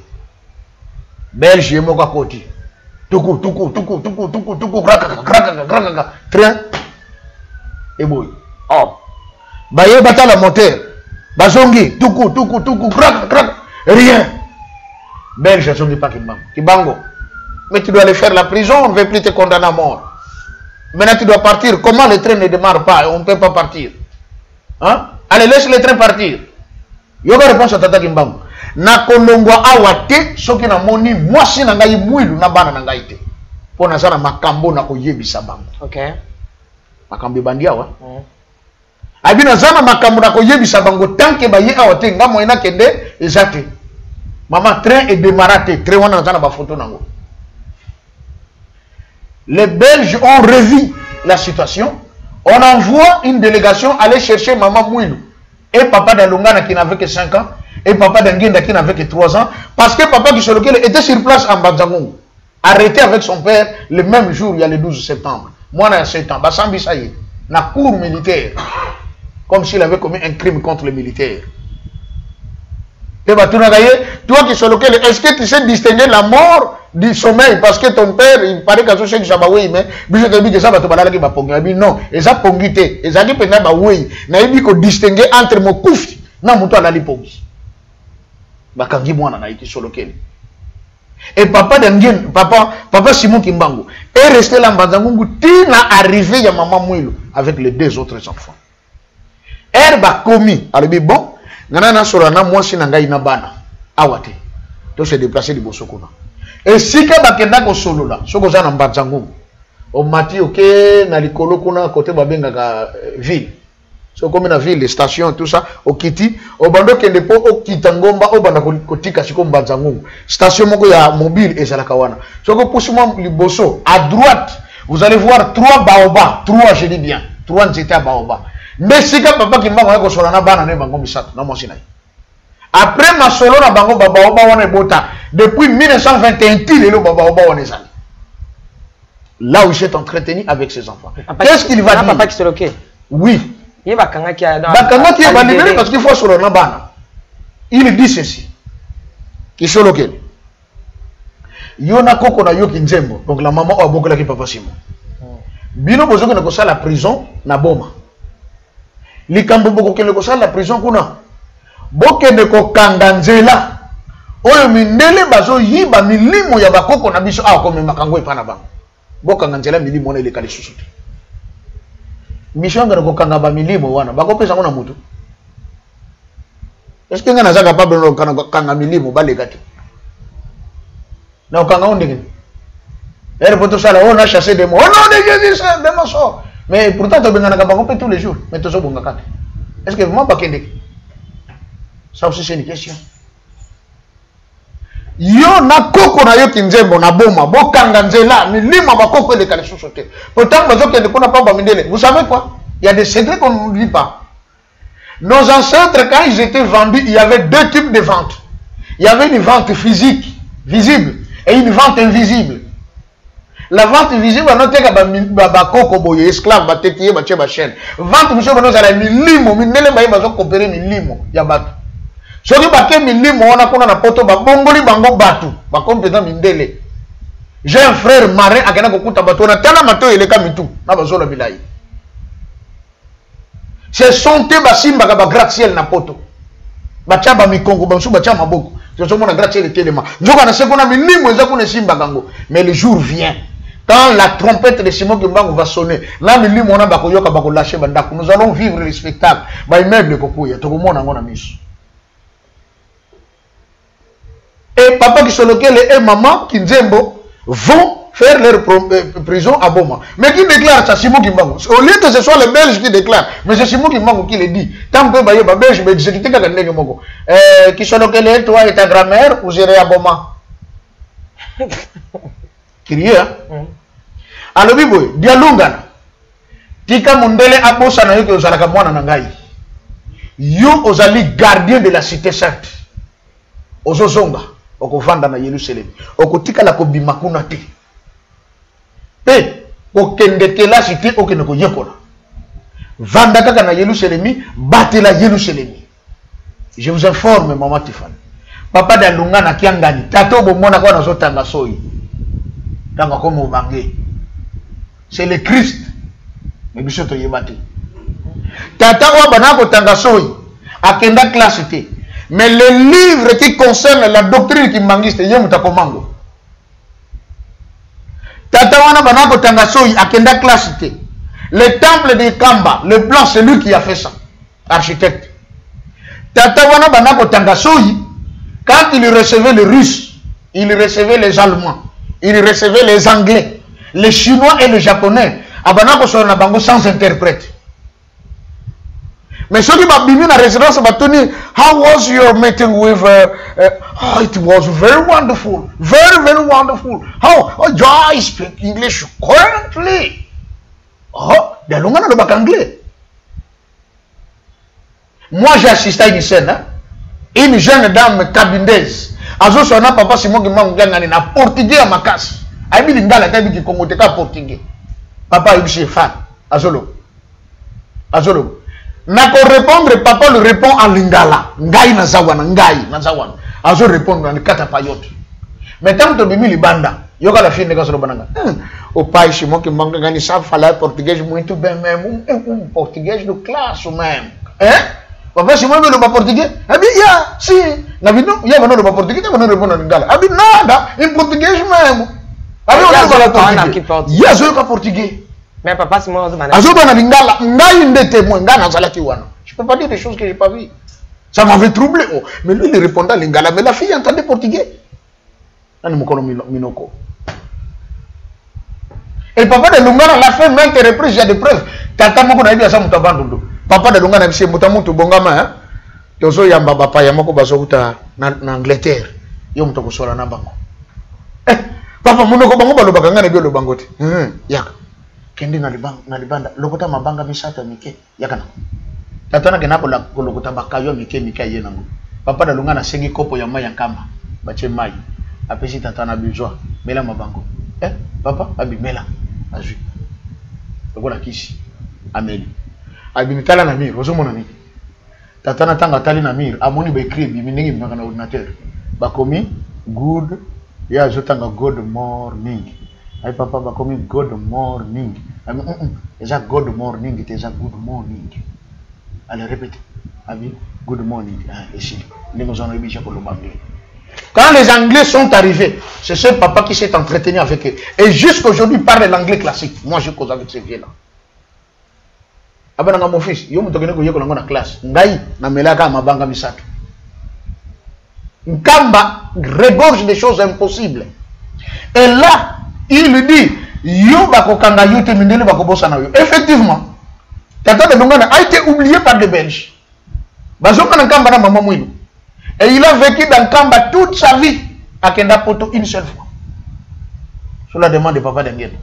belge mo ka koti tuku kraka train et boy oh baye batala moteur bazongi tuku kraka rien belge zongi pas Kimbango mais tu dois aller faire la prison, on ne veut plus te condamner à mort. Maintenant tu dois partir. Comment le train ne démarre pas? On ne peut pas partir. Hein? Allez, laisse le train partir. Yoga réponse à Tata Kimbango. Na kolongwa awate soki na moni mwasi na ngai mwilu na bana na ngai te. Po na sana makambo na koyebisa bango. Okay. Makambo bandia wa. Abina zana makambo na koyebisa bango tanke ba ye awate ngamo ina kende ezate. Maman train est démarré, train wana zana ba photo nango. Les Belges ont revu la situation. On envoie une délégation aller chercher Maman Mouilou et Papa d'Alungana qui n'avait que 5 ans et Papa d'Anguinda qui n'avait que 3 ans parce que Papa Kisolokel était sur place en Badzangou, arrêté avec son père le même jour, il y a le 12 septembre. Moi, j'ai 7 ans. Bassambi, ça y est, na cour militaire, comme s'il avait commis un crime contre les militaires. Toi Kisolokel, est-ce que tu sais distinguer la mort du sommeil parce que ton père il paraît que c'est Jabawi mais que ça va te balala qui va pongi non et ça pongité et ça qui peut pas oui na ibi ko distinguer entre mon koufi na muto alali pongi bakangi mwana na iki Solokeli et papa d'Angien papa Simon Kimbangu est resté là Mbazangungu tina arrivé ya maman Mouilou avec les 2 autres enfants herba commis alors bon nana solana moi si na ngai na bana awate to se déplacer di bosokona. Et si que bakenda ko solo là, soko za na Mbazangu. O mati oké na likolo kuna côté babenga ka ville. So comme na ville, les stations tout ça, o kiti, o bando kende po o kitangomba o banda ko tika siko Mbazangu. Station moko ya mobile ezalaka wana. Soko pousse-moi liboso à droite, vous allez voir 3 baobas, 3 je dis bien, 3 nzete à baobas. Mais si que papa Kimbango ko solo na bana ne bango misato na mosi na. Après ma solo na bango baobas wana bota. Depuis 1921, il est là. Là où il s'est entretenu avec ses enfants. Qu'est-ce qu'il va dire? Papa qui se loquait. Oui. Il va quand qui a libéré parce qu'il faut sur le nabana. Il dit ceci. Qui se loquait. Yona koko na yoki nzembo. Donc la maman a beaucoup qui papa Simon. Bino bozo que na la prison na boma. Likambo boko que na la prison kuna. Boke ne ko kanganzela. Oyo mindele bazo yiba milimo ya bakoko na biso a comme makango epana bango boka nganzela milimo na ile kali susuti mishanga ko kanga ba milimo wana bakopesa ngona mutu est-ce que ngana zaka pablo no kanga milimo balegati na kanga ondenge poto sala on a chassé des mots oh non de Jésus des mots mais pourtant to bengana ka bango tous les jours mais to so bonga kate est-ce que vraiment bakende ça aussi c'est une question. Yo na koko na yo kinzembo na boma bokanga nzela milima bakoko ele kale sosote pourtant bazo kende kuna pamba mindele vous savez quoi il y a des secrets qu'on ne dit pas. Nos ancêtres quand ils étaient vendus il y avait 2 types de ventes. Il y avait une vente physique visible et une vente invisible. La vente visible on noteka ba koko boye esclave ba tekiye ba cheba chaîne vente monsieur bono za la milimo mindele ba bazo coopérer milimo ya bato. Soki bake milimo wana kuna na poto babongoli bango batu bakompeza mindele. J'ai un frère marin akena kokuta bato na tala mato eleka mitu na bazola bilai. C'est sonté basimba ka ba gratte-ciel na poto. Bacha ba mikongo bansu bacha maboko. Je so mona gratte-ciel telema. Njoka na sekona milimo eza kuna simba kango. Mais le jour vient quand la trompette de Simon Kimbangu va sonner. Là milimo wana bakoyoka bako lâcher bandako. Nous allons vivre le spectacle. Ba immeuble kokuya to komona ngona miso. Et papa qui sont lequel et maman qui Nzembo vont faire leur prison à Boma. Mais qui déclare ça? Simon Kimbangu. Au lieu que ce soit les Belges qui déclarent, mais c'est Simon Kimbangu qui le dit. Tant que les Belges me exécuter quand les Moko. Qui sont lequel toi et ta grand-mère, vous irez à Boma. Crier, hein? Alors, Biboy, Dialungana. Tika Mundele Abosa na yoke ozalaka mwana na ngai. Yo ozali gardien de la cité sainte. Ozozonga. Okovanda na Yerusalem. Okotika la kobima kuna te. Pe okendeke la cité okene ko yekola. Vanda kaka na Yerusalem, batela Yerusalem. Je vous informe, maman Tiffany. Papa de Lunga na kiangani. Tato bomona kwa nazo tanga soyi. Tanga komo bangé. C'est le Christ. Mais biso to yebate. Tata wa banako tanga soyi. Akenda classe te. Mais les livres qui concernent la doctrine qui mangiste yemuta komango. Tata wana banako tanga soyi akenda classe te. Le temple de Kamba, le plan, c'est lui qui a fait ça. Architecte. Tata wana banako tanga soyi. Quand il recevait les Russes, il recevait les Allemands, il recevait les Anglais, les Chinois et les Japonais. Abanako sona bango sans interprète. Mais ceux qui m'ont mis dans la résidence, how was your meeting with? Oh, it was very wonderful, very, very wonderful. How? Oh, I speak English currently. Oh, de l'ongana de bac anglais. Moi, j'ai assisté à une scène. Hein? Une jeune dame cabindaise. Azo sona papa Simon qui m'a ngani na portugais à ma casse. Abi lingala tabi ki Congo teka portugais. Papa il est fan. Azolo. Azolo. Na ko répondre papa lui répond en lingala. Ngai na zawana, ngai na zawana. Azo répondre na kata payote. Mais tant que bimi libanda, yoka la fille de gasolo bananga. O pai Simon qui m'a ngani sa fala portugais muito bem mesmo, portugais de classe même. Hein? Papa Simon veut le portugais. Abi ya, si. Na vino, ya vano le portugais, ya vano le bon lingala. Abi nada, en portugais même. Abi on le portugais. Ya zo ka portugais. Mais papa Simon azobana. Azobana lingala, ngai ndé témoin, ngana zalaki wana. Je peux pas dire des choses que j'ai pas vues. Ça m'avait troublé. Oh. Mais lui il répondait lingala, mais la fille entendait portugais. Nani mukolo minoko. Et papa de Lungana l'a fait maintes reprises, il y a des preuves. Tata moko na biasa mutabandundo. Papa de Lungana bise mutamutu bongama hein. Tozo yamba papa yamako bazokuta na Angleterre. Yo mutoko sola na bango. Papa munoko bango balobaka ngana bio lobangote. Yaka. Kende na libanda lokota mabanga misata mike. Yakana. Tata na kenako la kolokota bakayo mike ye nango. Papa de Lungana sengi kopo ya mai ya kamba. Bache mai. Apesi tata na besoin. Mela mabango. Papa abimela. Azui. Lokola kisi. Ameli. Abinitala na mir, ozomona nini? Tata na tanga tali na mir, amoni ba écrit bi mingi bimaka na ordinateur. Bakomi good, ya zotanga good morning. Ay papa bakomi good morning. Ami eza good morning, eza good morning. Allez répète. Ami good morning. Ah, ici. Nous en avons pour le anglais. Quand les Anglais sont arrivés, c'est ce papa qui s'est entretenu avec eux. Et jusqu'aujourd'hui, il parle l'anglais classique. Moi, je cause avec ces vieux-là. Abana mon fils, yo mutokene ko yeko na classe. Ngai na melaka mabanga misato. Nkamba regorge des choses impossibles. Et là, il dit yo bakokanga yo te mindele bakobosa na yo. Effectivement, Tata de Lungana a été oublié par les Belges. Bazonga na Nkamba na maman Mouilou. Et il a vécu dans Nkamba toute sa vie à Kenda Poto une seule fois. Sur la demande de papa Denguenda.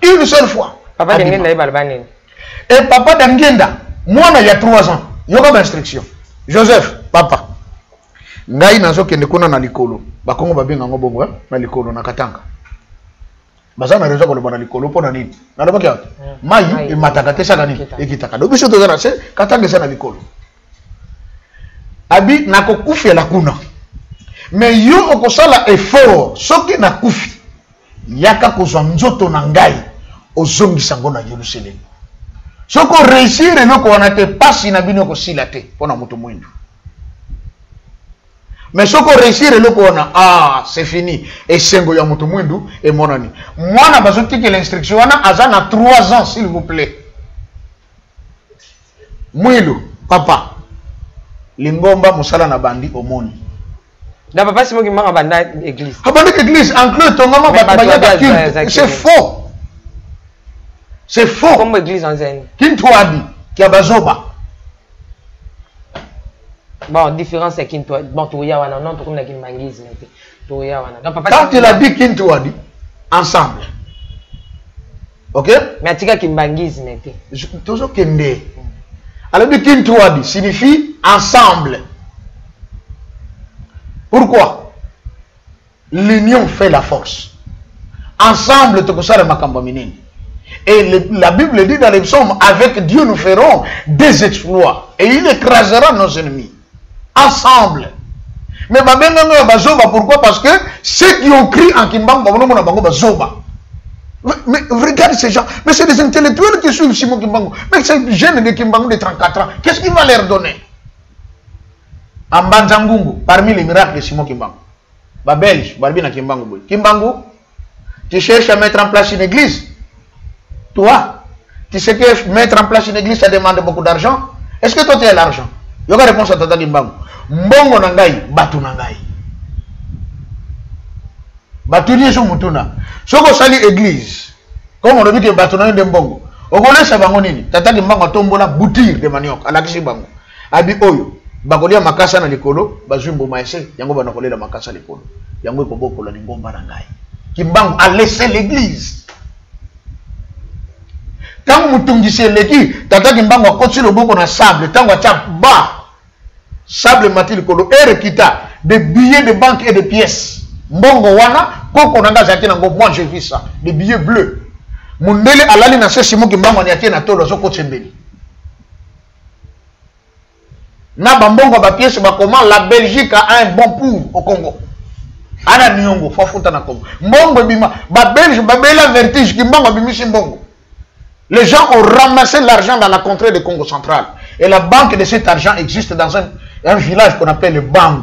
Une seule fois. Papa Denguenda est balbani. Et papa d'Angenda, moi il y a 3 ans, il y a une instruction. Joseph, papa, ngai nazo kende kuna na likolo. Bakongo babenga ngobongo na likolo na katanga. Baza na rezo ko na likolo pona nini? Na loba kya. Mai e matakate saka nini? Ekitaka. Do biso to zana se katanga sana likolo. Abi na kokufi la kuna. Mais yo okosala effort soki na kufi. Yaka kozwa nzoto na ngai ozongisa ngo na Jerusalem. Ce qu'on réussit, on ne pas si nabino ko silate pona moto mwindu. Mais ce qu'on réussit, on a c'est fini. Et sengo ya moto mwindu et monani. Moi na bazoti que l'instruction na azana 3 ans s'il vous plaît. Mwilu papa lingomba musala na bandi omoni. Da papa Simon qui m'a banda église. Abandi église inclut ton maman c'est faux. C'est faux. Comme église en zen. Kintwadi, qui a bazoba. Bon, différence c'est Kintwadi. Bon, Touya wana, non, tout le monde mangise. Touya wana. Quand il a dit Kintwadi, ensemble. Ok? Mais Atika qui mangise, n'était. Toujours Kende. Alors, dit Kintwadi signifie ensemble. Pourquoi? L'union fait la force. Ensemble, tu peux faire makambo minini. Et la Bible dit dans les psaumes, avec Dieu nous ferons des exploits. Et il écrasera nos ennemis. ensemble. Mais Babenganga Bazoba, pourquoi? Parce que ceux qui ont crié en Kimbangu, Bazoba. Mais regarde ces gens, mais c'est des intellectuels qui suivent Simon Kimbangu. Mais ces jeunes de Kimbangu de 34 ans, qu'est-ce qu'il va leur donner? En Banzangungu, parmi les miracles de Simon Kimbangu, Belge, Barbina Kimbangu. Kimbangu, tu cherches à mettre en place une église. Toi, tu sais que mettre en place une église, ça demande beaucoup d'argent. Est-ce que toi tu as l'argent? Il y a une réponse à Tata Kimbangu. Mbongo nangai, batu nangai. Batu ni so mutuna. Soko sali église. Comme on a dit que batu nangai de mbongo. Ogole sa bango nini? Tata Kimbangu tombola boutir de manioc. Alakisi bango. Abi oyo. Bakolia makasa na likolo, bazumbo maese, yango banakolela makasa likolo. Yango ekoboko la ngomba na ngai. Kimbangu a laissé l'église. Tant mutungisi leki, Tata Kimbangu a kotsi loboko na sable, tango atia ba. Sable mati likolo, kita des billets de banque et de pièces. Mbongo wana, koko nanga zaki nango, moi j'ai vu ça, des billets bleus. Mundele alali na se Simon Kimbangu ni atie na tolo so kotsi mbeli. Na bambongo ba pièce ba comment la Belgique a un bon pour au Congo. Ana niongo faut fouta na Congo. Mbongo bima ba Belge ba bela vertige Kimbangu bimisi mbongo. Les gens ont ramassé l'argent dans la contrée du Congo central et la banque de cet argent existe dans un village qu'on appelle le Bang.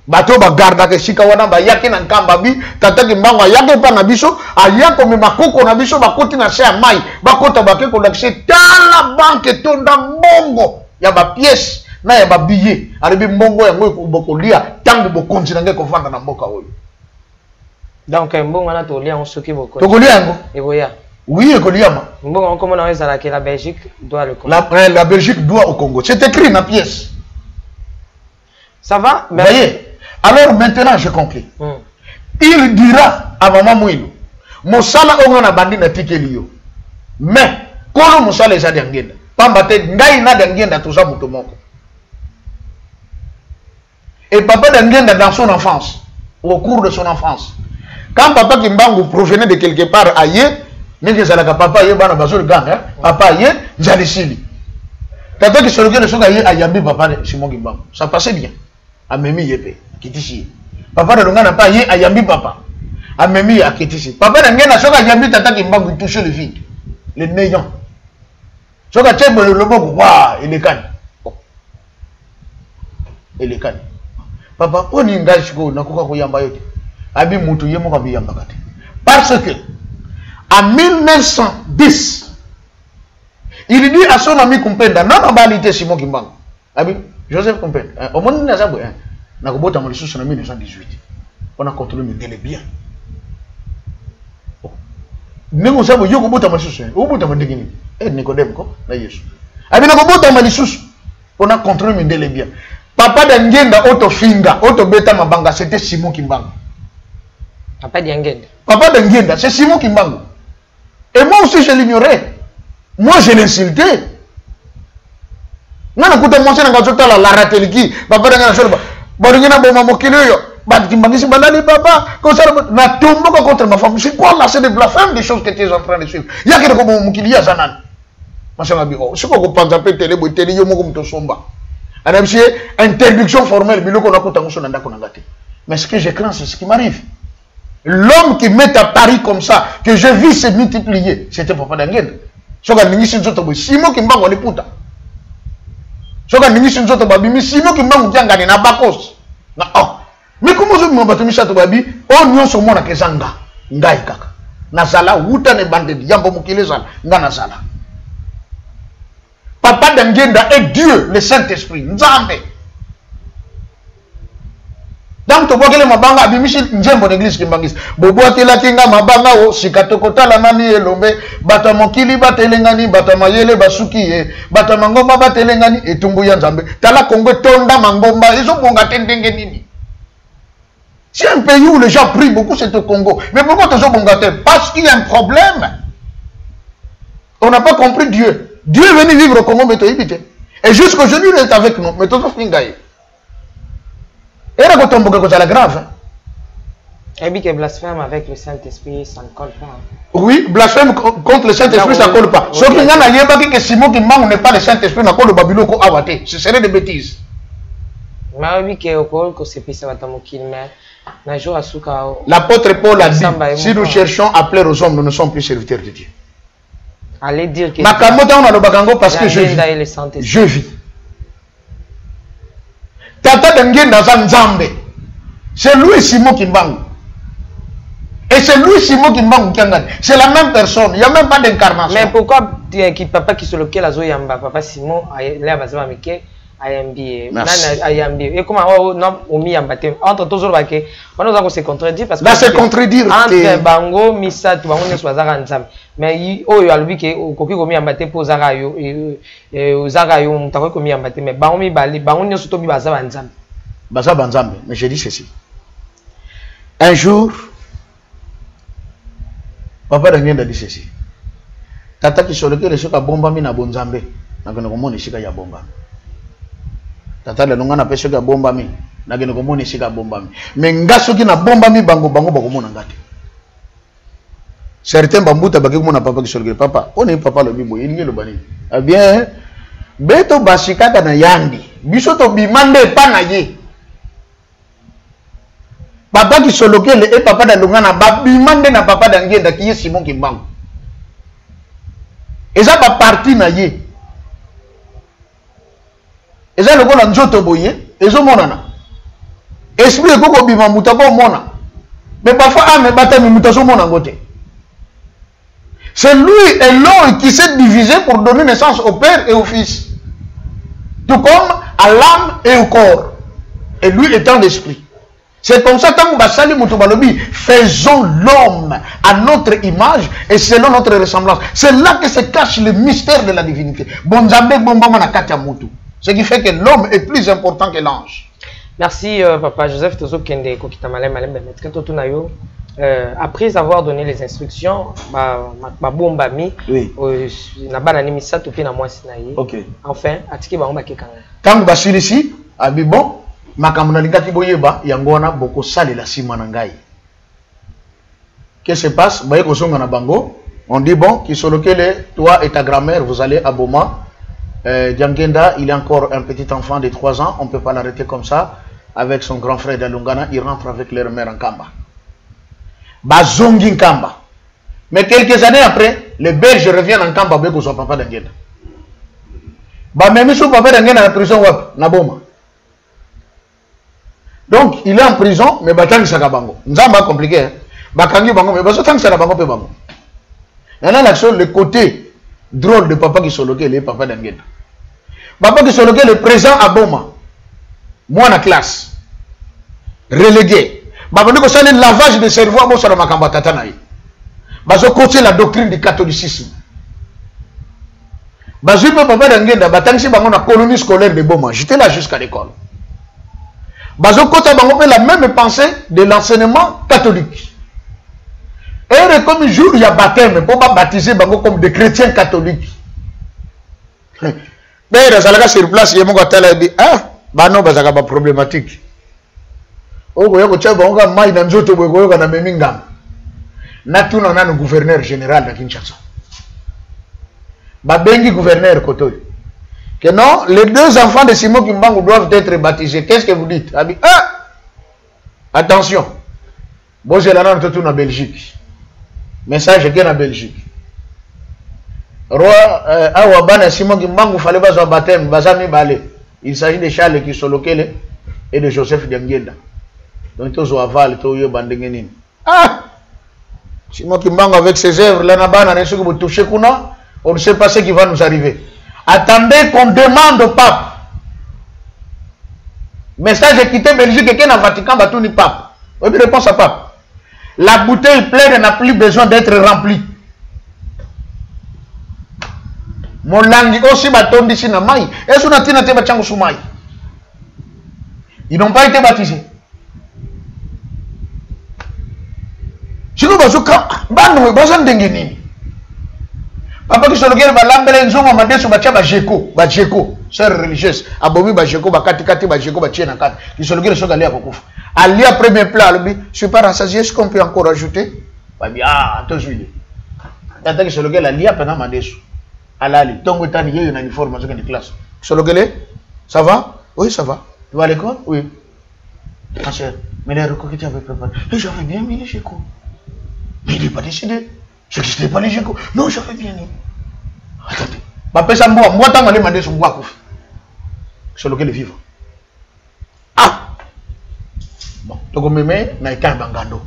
Bato ba garda ke sika wana ba yaki na nkamba bi Tata Kimbangu yaki pa na biso ayako me makoko na biso ba koti na se ya mai ba kota ba ke ko lakse tala banque tonda mbongo. Il y a des pièces, il y a des billets. Il y a des mbongo, il y a des billets. Tant que vous continuez à faire dans mboka. Donc, mbongo na to lia on soki boko. To kolia ngo? Oui, kolia. Mbongo comment on a que la Belgique doit le Congo. La Belgique doit au Congo. C'est écrit dans la pièce. Ça va? Vous voyez? Alors maintenant, je conclue. Il dira à maman Mouilou, Moussala ongana bandi na tikelio. Mais, kolo Moussala eza diangenda. Pambate ngai na d'angenda tout ça mutomoko. Et papa d'angenda dans son enfance, au cours de son enfance. Quand papa Kimbangu provenait de quelque part ailleurs, n'est-ce que papa yé bana bazol gang, papa yé Jalisili. Tata qui se regarde son aïe ayambi papa de Simon Kimbangu. Ça passait bien. Amemi yépé, kitishi. Papa de Longa n'a pas yé ayambi papa. Amemi à kitishi. Papa d'angenda son ayambi Tata Kimbangu touche le vide. Le néant. So ka tshembe le lobo kwa elekani. Elekani. Papa oni ngashi ko nakoka kuyamba yote. Abi mutu yemo ka biyamba kati. Parce que en 1910 il dit à son ami Kumpenda non balité Simon Kimbangu. Abi Joseph Kumpenda. Au monde na zabwe na kobota mo lisusu na 1918. On a contrôlé Mindele bien. Nengo sabo yoko bota mo lisusu. O bota mo ndingini. Nicodème ko na Yesu. Abina ko bota malisusu. On a contrôlé Mindele bien. Papa d'Angenda auto finga, auto beta mabanga, c'était Simon Kimbangu. Papa d'Angenda. Papa d'Angenda, c'est Simon Kimbangu. Et moi aussi je l'ignorais. Moi je l'insultais. Nana kuta monse na ngazota la rateliki. Papa d'Angenda shoba. Boringena boma mokilo yo. Bad Kimbangisi balali papa. Comme ça na tombe contre ma femme. C'est quoi là, c'est de la femme des choses que tu es en train de suivre. Il y a quelque chose mokili ya zanan. C'est quoi qu'on pense à télé, télé, yo moko mto somba. Alors, c'est interdiction formelle, mais mais ce que je crains, c'est ce qui m'arrive. L'homme qui met à Paris comme ça, que je vis se multiplier, c'était Papa d'Angenda. Simon Kimbangu ali puta. Soka ningi sinzoto babi, mais Simon Kimbangu tiangani na bakos. Mais comment je me bats misato babi, on nyon so mona kezanga, ngai kaka. Nazala wuta ne bande yambo mukile zala, nga nazala. Papa d'Angenda est Dieu, le Saint-Esprit. Nzambe. Donc, tu vois que les mabanga, abimisi njembo l'église Kimbangis. Bobo atela kinga mabanga o, sikatokota la nani elombe, bata mokili batelengani, bata mayele basuki ye, bata mangomba batelengani, et tumbu ya Nzambe. Tala Congo tonda mangomba, ils ont bonga tendenge nini. C'est un pays où les gens prient beaucoup, c'est au Congo. Mais pourquoi tu as bonga? Parce qu'il y a un problème. On n'a pas compris Dieu. Dieu est venu vivre au Congo, mais tu as évité. Et jusqu'aujourd'hui, il est avec nous. Mais tu as fait. Et là, quand on est grave. Et bien que blasphème avec le Saint-Esprit, ça ne colle pas. Oui, blasphème contre le Saint-Esprit, ça ne colle pas. Ce qui n'a pas que Simon qui manque n'est pas le Saint-Esprit, n'a pas le Babylone qu'on a waté. Ce serait des bêtises. Mais que c'est plus l'apôtre Paul a dit, si nous cherchons à plaire aux hommes, nous ne sommes plus serviteurs de Dieu. Allez dire que parce que je vis. Je vis. Tata Dengue dans Nzambe. C'est lui Simon Kimbangu. Et c'est lui Simon Kimbangu Kiangani. C'est la même personne. Il n'y a même pas d'incarnation. Mais pourquoi papa qui se lequel a Zoyamba, papa Simon, il a bazama meke et comment on mis entre tous les baquets, on a se contredire parce que se contredire entre bango misa tu bango ne soit zara mais oh yo alubi ke koki komi ambate po zara yo zara yo mutako komi ambate mais bango mi bali bango ne surtout bi baza banzambe mais je dis ceci. Un jour papa Daniel a dit ceci. Tata qui sur lequel est bomba mi na bonzambe na kono komona shika ya bomba. Tata le longa na pese ka bomba mi na kono komona shika bomba mi. Mais ngaso ki na bomba mi bango bakomona ngate. Certains bambuta baki komona papa qui sur lequel papa on est papa le bibo il le bani. Eh bien beto basikata na yandi biso to bimande pa na ye. Papa qui sur lequel et papa da longa na bimande na papa d'Angenda qui est Simon Kimbangu. Et ça va partir na ye. Et ça le ko na nzoto boye, ezo monana. Esprit ko ko bima mutako mona. Mais parfois ame batami mutaso mona ngote. C'est lui et l'homme qui s'est divisé pour donner naissance au Père et au Fils. Tout comme à l'âme et au corps. Et lui étant l'esprit. C'est comme ça que faisons l'homme à notre image et selon notre ressemblance. C'est là que se cache le mystère de la divinité. Ce qui fait que l'homme est plus important que l'ange. Merci Papa Joseph Tozo Kende après avoir donné les instructions, enfin, quand ici, bon. Makamuna boyeba yangona boko sali la simanangai. Qu'est-ce qui se passe? Baye ko songa na bango, on dit bon, qui sont lequel toi et ta grand-mère vous allez à Boma. Diangenda, il est encore un petit enfant de 3 ans, on ne peut pas l'arrêter comme ça avec son grand frère d'Alungana, il rentre avec leur mère en Kamba. Bazongi Kamba. Mais quelques années après, les Belges reviennent en Kamba avec son papa d'Angenda. Ba même son papa d'Angenda en prison na Boma. Donc, il est en prison, mais Batangi Sakabango. Nous avons compliqué. Hein? Bakangi Bango, mais Batangi Sakabango peut Bango. Maintenant, le côté drôle de papa qui soloqué, le papa d'Angenda. Papa qui soloqué, le présent à Boma. Moi, en classe. Relégué. Papa qui soloqué, le lavage de cerveau à Bossa Makamba Tatanaï. Bazo côté la doctrine du catholicisme. Bazo papa d'Angenda, Batangi Bango, la colonie scolaire de Boma. J'étais là jusqu'à l'école. Bazo Kota Bango la même pensée de l'enseignement catholique. Et comme un jour il y a baptême, pour pas baptiser Bango comme des chrétiens catholiques. Mais il sur place, il y a mon gars dit ah, bah non, bah ça pas problématique. Oh, vous avez Bango maï dans zoto bogo na memingam. Natu na le gouverneur général de Kinshasa. Bah bengi gouverneur Kotoy. Que non, les 2 enfants de Simon Kimbangu doivent être baptisés. Qu'est-ce que vous dites? Ah, attention. Bon, j'ai la langue tout en Belgique. Message qui est en Belgique. Roi, Awabana Simon Kimbangu, il fallait pas baptême, Bazami Balé. Il s'agit de Charles qui sont locaux et de Joseph Diangenda. Donc, tous au aval, tous au bandengenin. Ah! Simon Kimbangu avec ses œuvres, l'anabana, on ne sait pas ce qui va nous arriver. Attendez qu'on demande au pape. Message est quitté Belgique et qu'il y a un Vatican, batou ni pape. Oui, réponse à pape. La bouteille pleine n'a plus besoin d'être remplie. Mon langue aussi baton d'ici na maï. Et sur natina te bachango soumaï. Ils n'ont pas été baptisés. Si nous bazooka, bah nous besoin d'engeni. Papa qui se logere balambele nzongo madeso batia bajeko, bajeko, sœur religieuse, abomi bajeko bakati kati bajeko batie na kati. Qui se logere soka lia kokufa. Alia premier plat lobi, je suis pas rassasié, est-ce qu'on peut encore ajouter? Ba bien, attends juillet. Tata qui se logere la lia pendant madeso. Alali, tongo tani yeyo na uniforme mazoka ni classe. Se logere, ça va? Oui, ça va. Tu vas à l'école? Oui. Ma sœur, mais les recours que tu avais préparés, j'avais bien mis les jeko. Mais il n'est pas décidé. Je n'existais pas les jeko. Non, j'avais bien mis. Attendez. Papa Samboa, moi, tant qu'on a demandé son bois, sur lequel il vivre. Ah! Bon, donc on me met dans un bangando.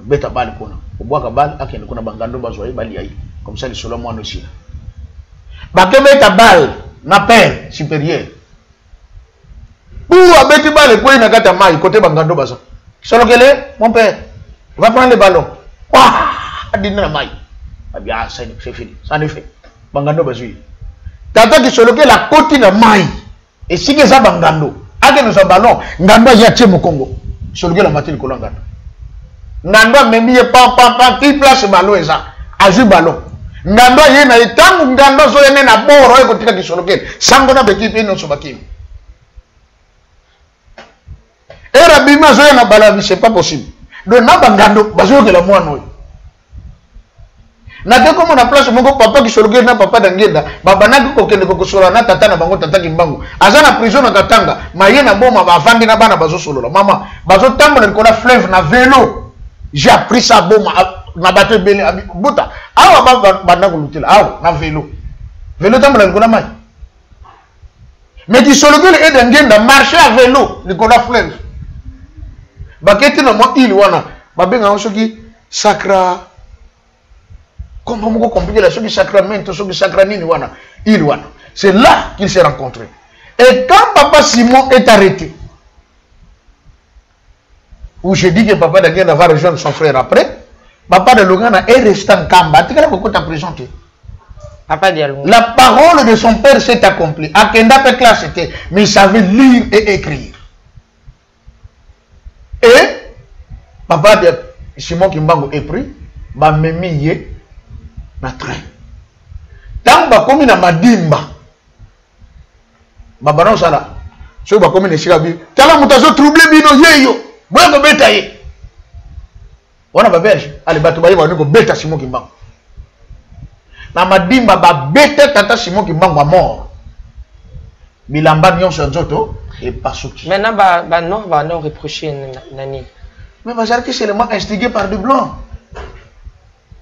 Beta bal kona. Au bois kabal, à qui on a bangando, bazoye, baliaï. Comme ça, les solos moi aussi. Baké beta bal, na père supérieur. Pour abeti bal et quoi, n'a qu'à ta maille, côté bangando, bazo. Sur lequel mon père, va prendre le ballon. Wouah! Dîner la maille. Ah bien, c'est fini. Ça en est fait. Bangando bazui. Tata qui se loque la côte de maille. Et si les a bangando, avec nos ballons, ngando y a tché mon Congo. Se loque la matinée kolangando. Ngando même y pam qui place ballon et ça. Azu ballon. Ngando y na etangu ngando zo yene na boro e kotika qui se loque. Sango na bekipe no sobakim. Et rabima zo yena balavi, c'est pas possible. Donc na bangando bazo que la moi no. Na te comme on a place mon papa qui sologe na papa d'angenda baba na ko kende ko sola na tata na bango tata kimbangu azana prison na katanga maye na boma ba vandi na bana bazo solola mama bazo tambo na kola fleuve na vélo j'ai appris ça boma na bateau bele buta awa bana ko lutila awa na vélo tambo na kola mai mais qui sologe et d'angenda marcher à vélo ni kola fleuve baketi na mo il wana babenga on soki sacra. Comment on compliquer la chose du sacrament, ce du sacrament, c'est là qu'ils s'est rencontrés. Et quand papa Simon est arrêté, où je dis que papa Daniel va rejoindre son frère après, papa de Lugana est resté en Kamba. Tu as beaucoup présenté. La parole de son père s'est accomplie. À Kenda classe c'était, mais il savait lire et écrire. Et papa de Simon Kimbango est pris, m'a mis na train. Tant ba komi na madimba. Baba non sala. So ba komi ne shirabi. Tala mutazo trouble bino yeyo. Boya ko beta ye. Wana ba belge. Ale batu ba yeba ko beta Simon Kimbangu. Na madimba ba beta tata Simon Kimbangu mort. Bilamba nyonso nzoto et pasuki. Maintenant ba non reprocher nani. Mais bazar qui c'est le moins instigé par des blancs.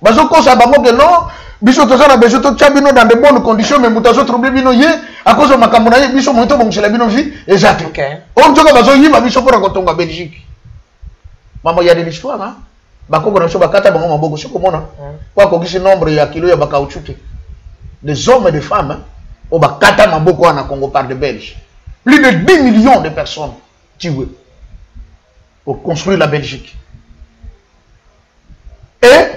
Bazo kosa bango que non biso toza na besoin to tchabino dans de bonnes conditions mais mutazo trouble bino ye à cause de makambo na ye biso moto bon cela bino vie exact. OK. On nzoka bazo yima biso pour kotonga Belgique. Maman il y a de l'histoire hein. Bakoko na so bakata bango maboko siko mona. Kwa ko gisi nombre ya kilo ya bakauchute. Des hommes et des femmes hein, au bakata maboko na Congo par des Belges. Plus de 10 millions de personnes tuées pour construire la Belgique. Et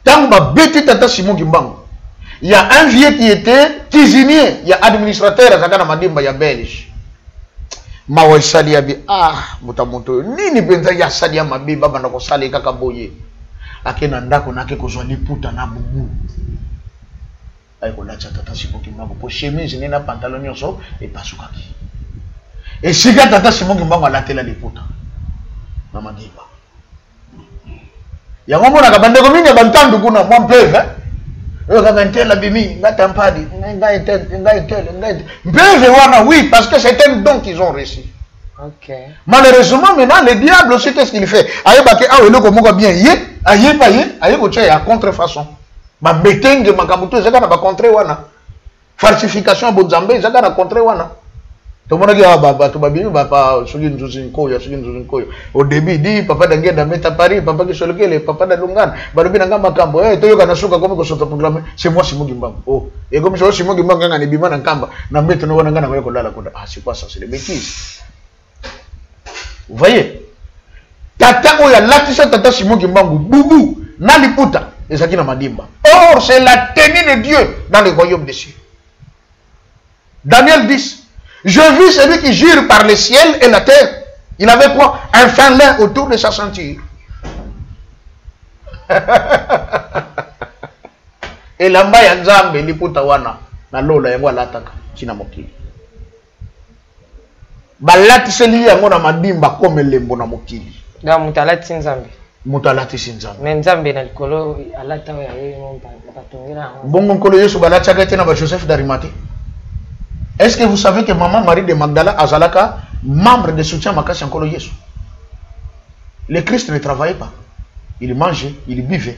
tant que tata Simon Kimbangu, il y a un vieux qui était cuisinier, il y a administrateur à Zakana Madimba, il y a belge. Mawa Sadia bi mutamoto nini benza ya Sadia mabi baba na ko sale kaka boye. Akena ndako nake ko zwa liputa na bubu. Ay ko lacha tata Simon Kimbangu po chemise ni na pantalon nyonso et pasukaki. Et si tata Simon Kimbangu la tela liputa. Na Madimba. Ya ngomona kabande ko mingi bantandu kuna mwa mpeve yo kabantela bimi ngatampadi ngai mpeve wana oui parce que c'est un don qu'ils ont reçu. OK. Malheureusement maintenant le diable aussi qu'est-ce qu'il fait ayebake awe loko moko bien ye ayepa ye ayeko tcha ya contrefaçon ba betenge makamuto ezaka na ba contre wana falsification bonzambe ezaka na contre wana. Tout le monde dit papa au début dit papa d'Angenda met à Paris papa qui sur lequel papa d'Alungan barobi nanga makambo toyoka na suka comme ko soto programme c'est moi Simon Kimbangu oh et comme je Simon Kimbangu ngana bima na kamba na meto no ngana ko lala ko c'est quoi ça c'est des bêtises. Vous voyez tata oya latisa tata Simon Kimbangu bubu na liputa ezaki na madimba. Or c'est la tenue de Dieu dans le royaume des cieux. Daniel 10. Je vis celui qui jure par le ciel et la terre. Il avait quoi? Un fin lin autour de sa ceinture. elamba ya nzambe liputa wana na lola yango alataka tina mokili balatiseli yango na madimba comme elembo na mokili da mutalati nzambe mutalati nzambe mais nzambe na likolo alata ya yeye batongela bongo nkolo Yesu balatiaka te na ba Joseph d'Arimathée. Est-ce que vous savez que maman Marie de Magdala azalaka membre de soutien makasi nkolo Yesu? Le Christ ne travaillait pas, il mangeait, il buvait.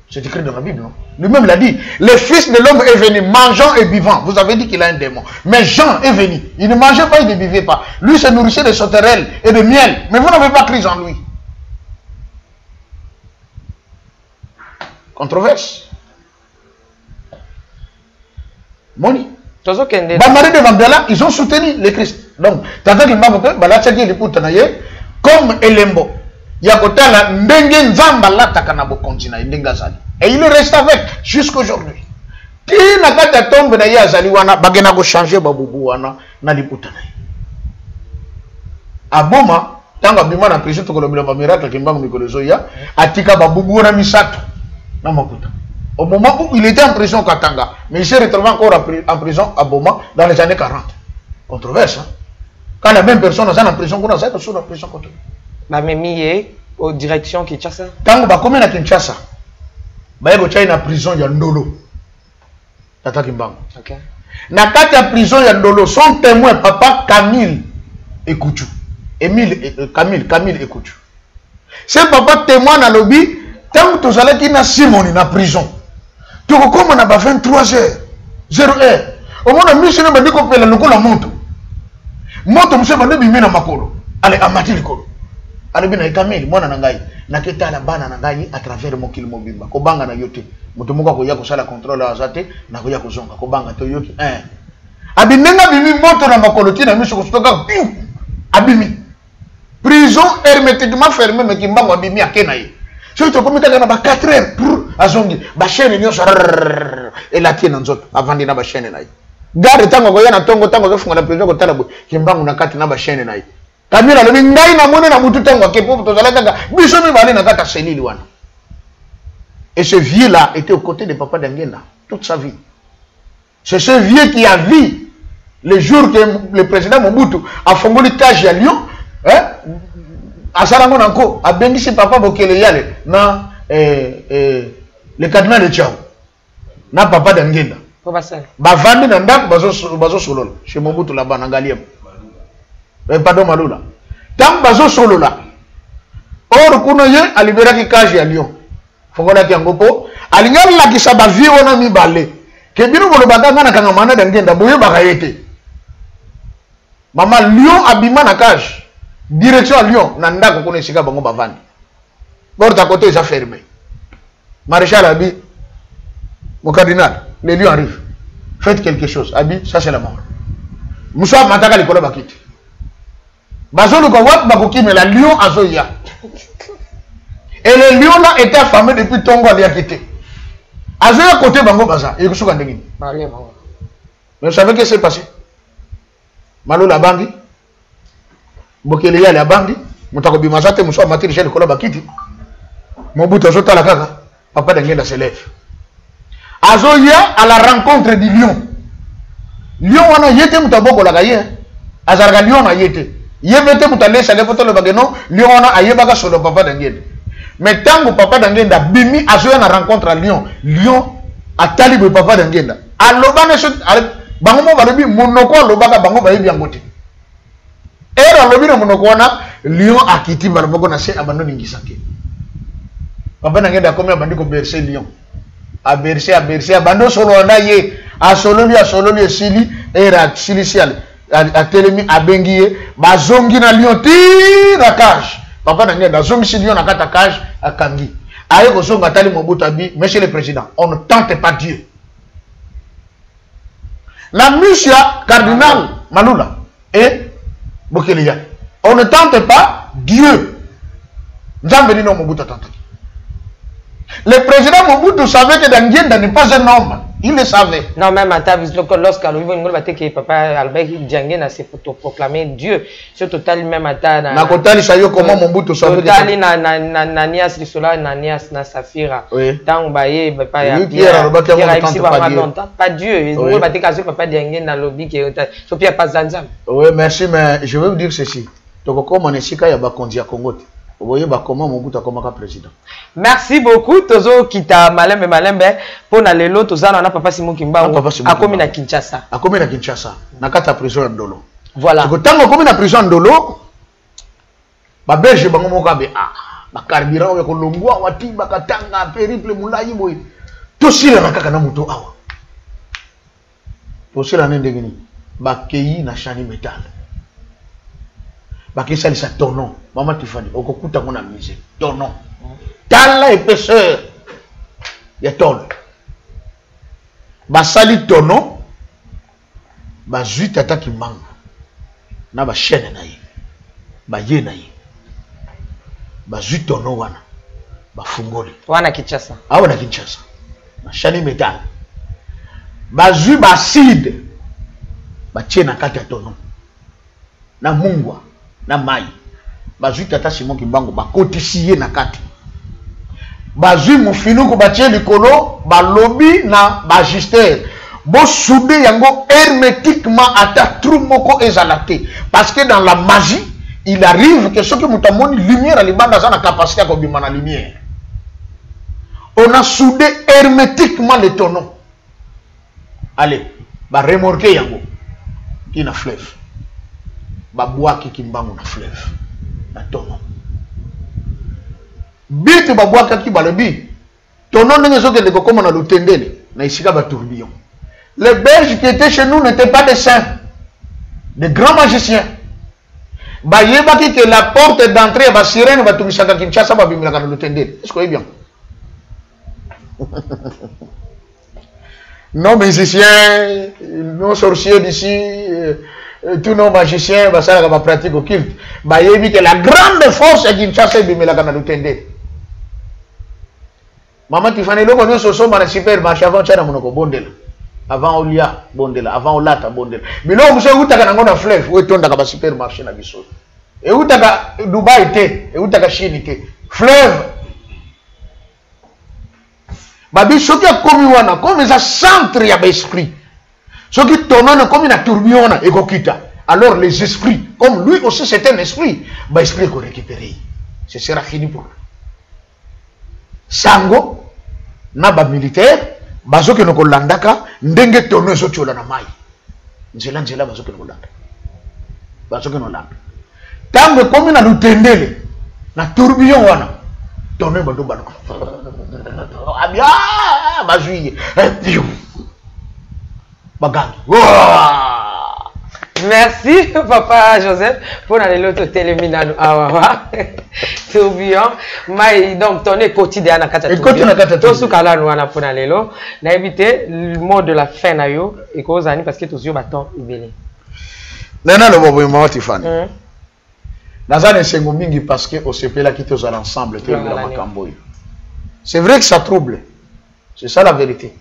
C'est écrit dans la Bible, non? Lui-même l'a dit. Le Fils de l'homme est venu mangeant et buvant. Vous avez dit qu'il a un démon. Mais Jean est venu. Il ne mangeait pas, il ne buvait pas. Lui se nourrissait de sauterelles et de miel. Mais vous n'avez pas cru en lui. Controverse. Moni. Marie de Magdala, ils ont soutenu le Christ. Donc, comme Elembo, Yakotala, Ndengen Zamba Latakana Bokontina, Ndengazali. Et il reste avec jusqu'aujourd'hui. Qui n'a pas tombe na Yazali wana, bagena go changer babubu wana, na liputana. Aboma, tanga bima na prison to kolobila ba miracle kimbangu mikolozo ya, atika babubu wana misato na makuta. Au moment où il était en prison Katanga, mais il s'est retrouvé encore en prison à Boma dans les années 40. Controverse, hein? Quand la même personne est en prison, on a ça sur la prison contre. Bah mais mié aux directions Kinshasa. Tant que comme na Kinshasa, bah il y a une prison ya Ndolo. Tata Kimbangu. OK. Na kati ya prison ya Ndolo, son témoin papa Camille Ekouchou. Camille Ekouchou. C'est papa témoin na lobby tant que tu allais qui na Simoni na prison. Tu comme on a 23h 0h. Au moins na mission ba diko pela lokola moto. Moto mse ba bimi na makolo. Ale amati likolo. Ale bina Camille mwana na ngai. Na ketala bana na ngai à travers mokili mobimba. Ko banga na yote. Moto moko ko ya ko sala contrôle azate na ko ya ko zonga ko banga to yoki. Abinenga bimi moto na makolo tina mission ko stoka. Abimi. Prison hermétiquement fermée mais kimbango abimi akenaye. Si tu commis quelqu'un à 4 heures pour azongi, ba chaîne nyo et la tienne nzoto avant dina ba chaîne nayi. Garde tango ko yana tongo tango zo funga na prison ko talabo kimbangu na kati na ba chaîne nayi. Kamila lo ngai na mone na mutu tango ke popo to zala tanga biso mi bale na kata selili wana. Et ce vieux là était aux côtés de papa d'Angenda toute sa vie. C'est ce vieux qui a vu le jour que le président Mobutu a fongoli cage à Lyon, hein? Asarango nanko abengisi papa bokele yale na le cardinal de Tchao na papa d'Angenda bavandi na ndako bazo solola chez Mobutu là-bas na Ngaliema pardon Malula tant bazo solola or kuno ye aliberaki cage ya Lyon fongola ki yangopo alingali la kisaba vie ona mibale ke bino bolo baganga na kanga mana d'Angenda boye bakayete mama Lyon abima na cage. Direction à Lyon, Nanda Kokone Sika Bango Bavani. Porte à côté, ils ont fermé. Maréchal a dit, mon cardinal, les lions arrivent. Faites quelque chose. Abi, ça c'est la mort. Moussa Mataka Likolo Bakit. Bazo le Kawat Bakoki, mais la lion a Zoya. Et le lion là était affamé depuis Tongo à Liakité. Azoya côté Bango Baza. Et Koussou Kandegin. Mais vous savez ce qui s'est passé? Malo la Bambi. Bokele ya la bandi mutako bimazate muso matiri sheli kola bakiti Mobutu azota la kaka papa d'Angenda se lève azoya à la rencontre du lion wana yete mutaboko la gaye azarga lion na yete yebete mutalesa le poto le bageno lion wana ayebaka solo papa d'Angenda mais tango papa d'Angenda bimi azoya na rencontre à lion atali be papa d'Angenda alobane so bango mo balobi monoko alobaka bango bayebi yangote. Et dans le bureau, on Lyon a quitté Malboko na se abandonné Ngisake. Papa D'Angenda comme abandonné bercer Lyon. A bercer abandonné solo na ye a solo lui sili et ra silicial a telemi a bengiye ba zongi na Lyon ti na cage. Papa D'Angenda zongi Lyon na kata cage a kangi. Aye ko zonga tali Mobutu abi monsieur le président, on ne tente pas Dieu. La Musia cardinal Malula et Bokelia. On ne tente pas Dieu. Le président Mobutu savait que D'Angenda n'est pas un homme. Il le savait. Non, même à ta vision, lorsqu'à que papa Albert Djangé s'est proclamé Dieu. C'est total même à ta. Na kotali sayo comment Mobutu savait. Total na Nias Lisola na Nias na Safira. Oui. Tant baye papa ya Pierre pas Dieu. Il va te casser papa Djangé na lobby qui so Pierre pas Zanzam. Oui, merci, mais je vais vous dire ceci. Donc comme on est ici quand il y a bakondi à Congo. Vous voyez comment Mobutu a comme président. Merci beaucoup. Tozo kita malembe pour na lelo tozana na papa Simon Kimba a commis na Kinshasa. A commis na Kinshasa. Na kata prison ya Ndolo. Voilà. Parce que tant qu'on commis na prison Ndolo, ba belge bango moka be ba carburant we ko longwa wati bakatanga périple mulayi boy. To sila na kaka na muto awa. To sila nende ngini. Ba keyi na chani metal. Bakisa lisa tonon. Maman Tiffany, on coupe ta mon amusé. Tonon. Tala épaisseur. Ya ton. Basali tonon. Ba zui tata ki manga. Na ba chaîne na ye. Ba ye na ye. Ba zui tonon wana. Ba fungoli. Wana Kinshasa. Ah wana Kinshasa. Na chani metal. Ba zui ba acide. Ba tie na kati ya tonon. Na mungwa. Na mai. Bazui tata Simon Kimbangu bakotisi ye na kati. Bazui mufinuku batie likolo ba lobby na ba juster. Bo soudé yango hermétiquement ata trou moko ezalate parce que dans la magie, il arrive que ceux qui mutamoni lumière alibanda za na capacité à kobima na lumière. On a soudé hermétiquement les tonneaux. Allez, ba remorquer yango qui na fleuve. Ba bois qui Kimbangu na fleuve. Tonon. Bite babwaka ki balobi. Tonon n'est pas que comme on a l'otendele. Na isika ba tourbillon. Les Belges qui étaient chez nous n'étaient pas des saints. Des grands magiciens. Ba yebaki que la porte d'entrée ba sirène ba tumisaka Kinshasa ba bimilaka na l'otendele. Est-ce que vous bien? Non magiciens, non sorciers d'ici. Tous nos magiciens, ça va pratique occulte. Bah, il dit que la grande force est d'une chasse de la canne de Maman Tiffany, le connaît ce son dans le supermarché avant Tchana Monoko Bondel. Avant Olia Bondel, avant Olata Bondel. Mais là, vous savez où t'as un fleuve, où est-on dans le supermarché na biso. Et où t'as Dubaï était, et où t'as Chine était. Fleuve. Bah, biso qui a commis wana, comme ça centre ya l'esprit. Ce qui tourne comme une tourbillon et kokita. Alors les esprits, comme lui aussi c'est un esprit, bah esprit qu'on récupère. Ce sera fini pour lui. Sango, naba militaire, bazo que nous landaka, ndenge tourne so tchola na mai. Nzela bazo que nous landa. Bazo que nous landa. Tango comme na lutendele, na tourbillon wana, tourne bado bado. Abia, bazuye. Merci papa Joseph pour aller l'autre téléminano tourbillon mais donc ton quotidien na kata tourbillon to sukala no na pour aller lo na éviter le mot de la fin na yo et cause ani parce que tous yo baton ibele nana le bobo Maman Tiffany nazana sengo mingi parce que au CPLA qui tous ensemble te la makambo. C'est vrai que ça trouble, c'est ça la vérité.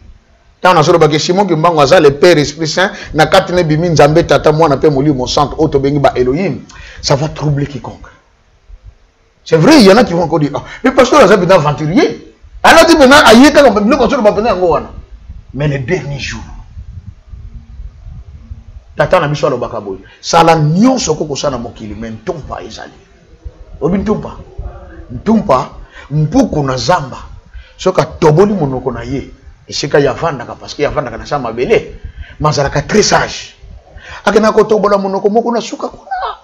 Quand on a dit que Simon Kimbangu a le Père Esprit Saint, na katine bimi nzambe tata moi na pe moli mon centre auto bengi ba Elohim, ça va troubler quiconque. C'est vrai, il y en a qui vont encore dire, mais pasteur a été aventurier. Alors tu maintenant aïe quand on nous construit pas wana. Mais les derniers jours. Tata na biso lo bakaboy. Sala nyonso ko sana mokili mais ntompa ezali. Obi ntompa. Ntompa mpuku na zamba. Soka toboli monoko na ye. Et c'est qu'il y a Vandaka, parce qu'il y a Vandaka na sama belé. Mazaraka très sage. Akena koto bola monoko moko na suka kuna.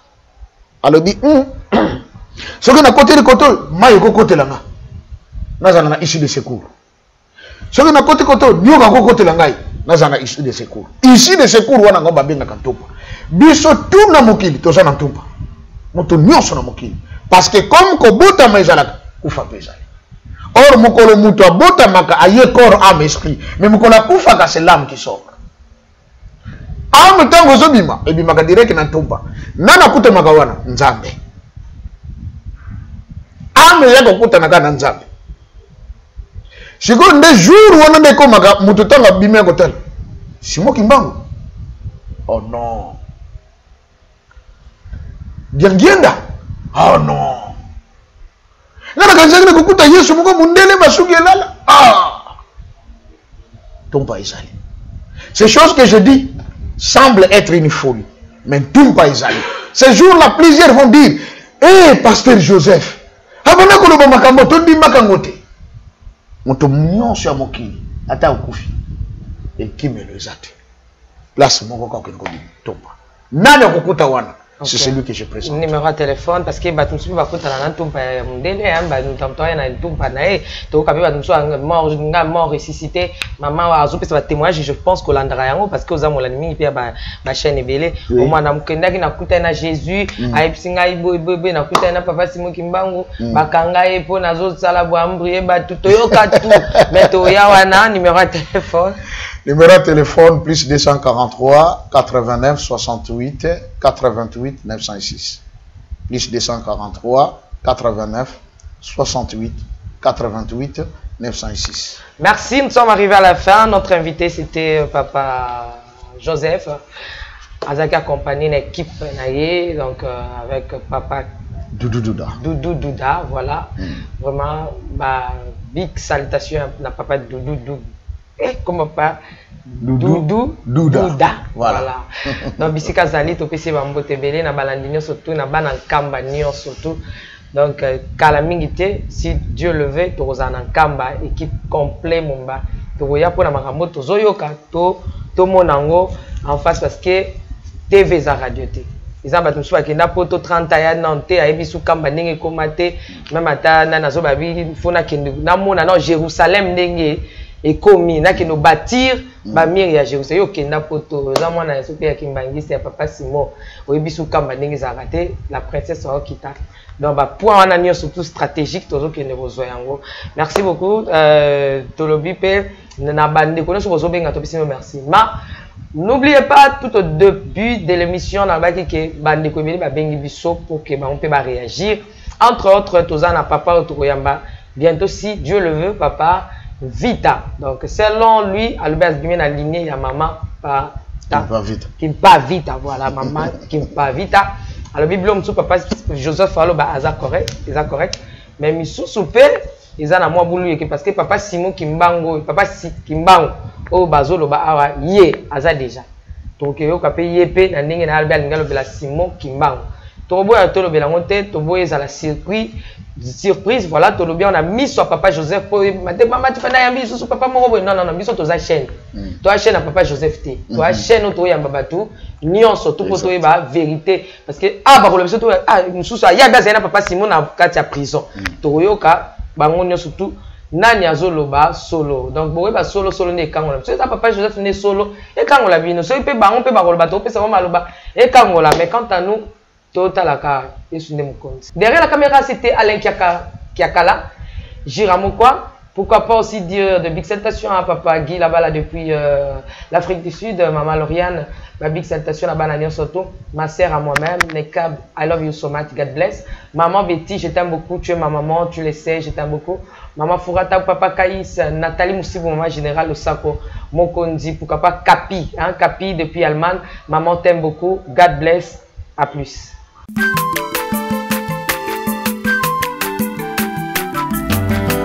Alors dit ce que na côté de koto mayo ko côté langa. Nazana na issue de secours. Ce que na côté koto nyoka ko côté langai. Nazana issue de secours. Issue de secours wana ngomba benga kantopa. Biso tout na mokili toza na ntumpa. Moto nyonso na mokili. Parce que comme ko bota maizalaka kufa pesa. Or, mukolo mutu abota maka aye corps, âme, esprit. Mais mukolo akufaka c'est l'âme qui sort. Âme tango zobima, ebi maka direct na ntumpa. Nana kuta maka wana, nzambe. Âme yako kuta naka na nzambe. C'est que des jours où on a des comme Moutotanga bimé à côté. C'est moi qui m'bango. Oh non. Diangienda. Oh non. Nana kanzanga kukuta Yesu muko mundele masugi lala. Ah. Tomba Isali. Ces choses que je dis semblent être une folie. Mais Tomba Isali. Ces jours-là, plusieurs vont dire, eh, pasteur Joseph, abona koloba makambo to di makangote. Moto nyonso ya mokili ata okufi. Et qui me le zate. Place moko ka ko Tomba. Nani okukuta wana? C'est celui que je présente. Numéro de téléphone parce que batumsu ba kuta na ntumpa ya mundele amba ntamtoya na ntumpa na to ka ba batumsu mort ressuscité maman wa azupe ça témoignage je pense que landra yango parce que ozamola mingi pe ba chaîne ebele au moins na mukenda ki na kuta na Jésus aipsinga ibobe na kuta na papa Simon Kimbangu bakanga e po nazo sala bo ambrie ba tutoyoka tout mais to ya wana numéro de téléphone. Numéro de téléphone plus 243 89 68 88 906. Plus 243 89 68 88 906. Merci, nous sommes arrivés à la fin. Notre invité c'était Papa Joseph. Azaki accompagné l'équipe Naye, donc avec Papa Doudou Douda. Doudou Douda, voilà. Vraiment, big salutation à Papa Doudou Douda. Et comment pas Doudou Douda. Voilà. Donc bisika zali to pesi ba mbote belé na balandinyo surtout na bana kamba nyo surtout. Donc kala mingité si Dieu le veut to rozana kamba équipe complet mumba. To ya pona makambo to zoyoka to monango en face parce que TV za radio té. Ils ont battu sur la poto 30 ans nanté a ebisu kamba ndenge komate même ata na nazo babi fona kende na mona na Jérusalem ndenge et commis na qui nous bâtir ba mire ya Jérusalem okenda poto za mwana ya sope ya kimbangisi ya papa Simon oyebisu kamba ndenge za raté la princesse wa kita donc ba point wana nyo surtout stratégique tozo kende bozo yango. Merci beaucoup tolobi pe na bande kono so benga to pisimo merci ma n'oubliez pas tout au début de l'émission na ba ke bande ko beli ba bengi biso pour que ba on peut ba réagir entre autres tozana papa otokoyamba bientôt si Dieu le veut papa Vita. Donc, selon lui, Albert Guimé a aligné ya maman pas vita. Voilà, maman qui pas vita. Alors, Bible, papa Joseph Fallo, c'est correct. Mais Missou Soupé, ils ont moi boulou parce que papa Simon Kimbango, papa Kimbango, oh bazolo ba awa yé, aza déjà. Donc, yo kapé yépé, na ndenge na Albert Ngalo bela Simon Kimbango. Tobo ya tolo bela monte, tobo ya la surprise, voilà, tout le bien on a mis sur papa Joseph pour maman tu fais un bisou sur papa moro non bisou to za chaîne toi chaîne à papa Joseph T toi chaîne to ya babatu nion surtout pour toi ba vérité parce que ba ko le bisou to mususu ya gaza na papa Simon na kati ya prison to yoka bango nion surtout nani azoloba solo donc boye ba solo ne kangola c'est ça papa Joseph ne solo et kangola bino so pe bango pe ba ko ba to pe ça maloba et kangola mais quant à nous derrière la caméra, c'était Alain Kiakala. Jiramokwa. Pourquoi pas aussi dire de big salutations à Papa Guy là-bas là, depuis l'Afrique du Sud, Maman Lauriane, ma big salutation là-bas à Soto, ma sœur à moi-même, Nekab, I love you so much, God bless. Maman Betty, je t'aime beaucoup, tu es ma maman, tu le sais, je t'aime beaucoup. Maman Fourata, Papa Kaïs, Nathalie Moussibou, Maman Générale Osako, Mokondi, pourquoi pas Capi, hein, Capi depuis Allemagne. Maman t'aime beaucoup, God bless, à plus.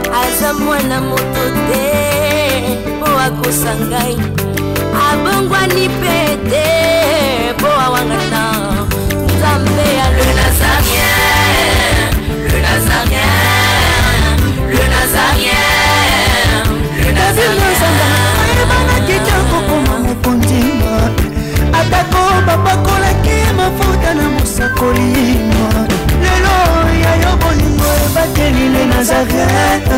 Aza mwana moto te po akosa ngai abongwani pete po awangata Nzambe ya le Nazarien le Nazarien le Nazarien le Nazarien bana kitoko koma mokondima atako babakolaki mafuta na mosakolima lelo ya yobolingo ebateli le Nazareth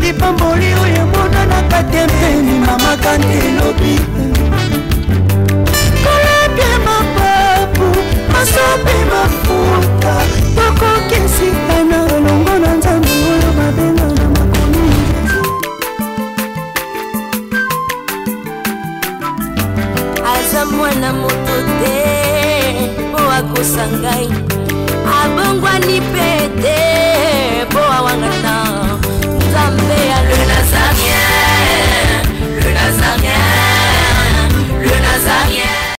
lipamboli oyo monana katempeni mama kantelobi kolapye mapapu masope mafuta tokokesitana elongo na Nzambe oyo babenga na makomi aza mwana moto te po akosa ngai abongwani pete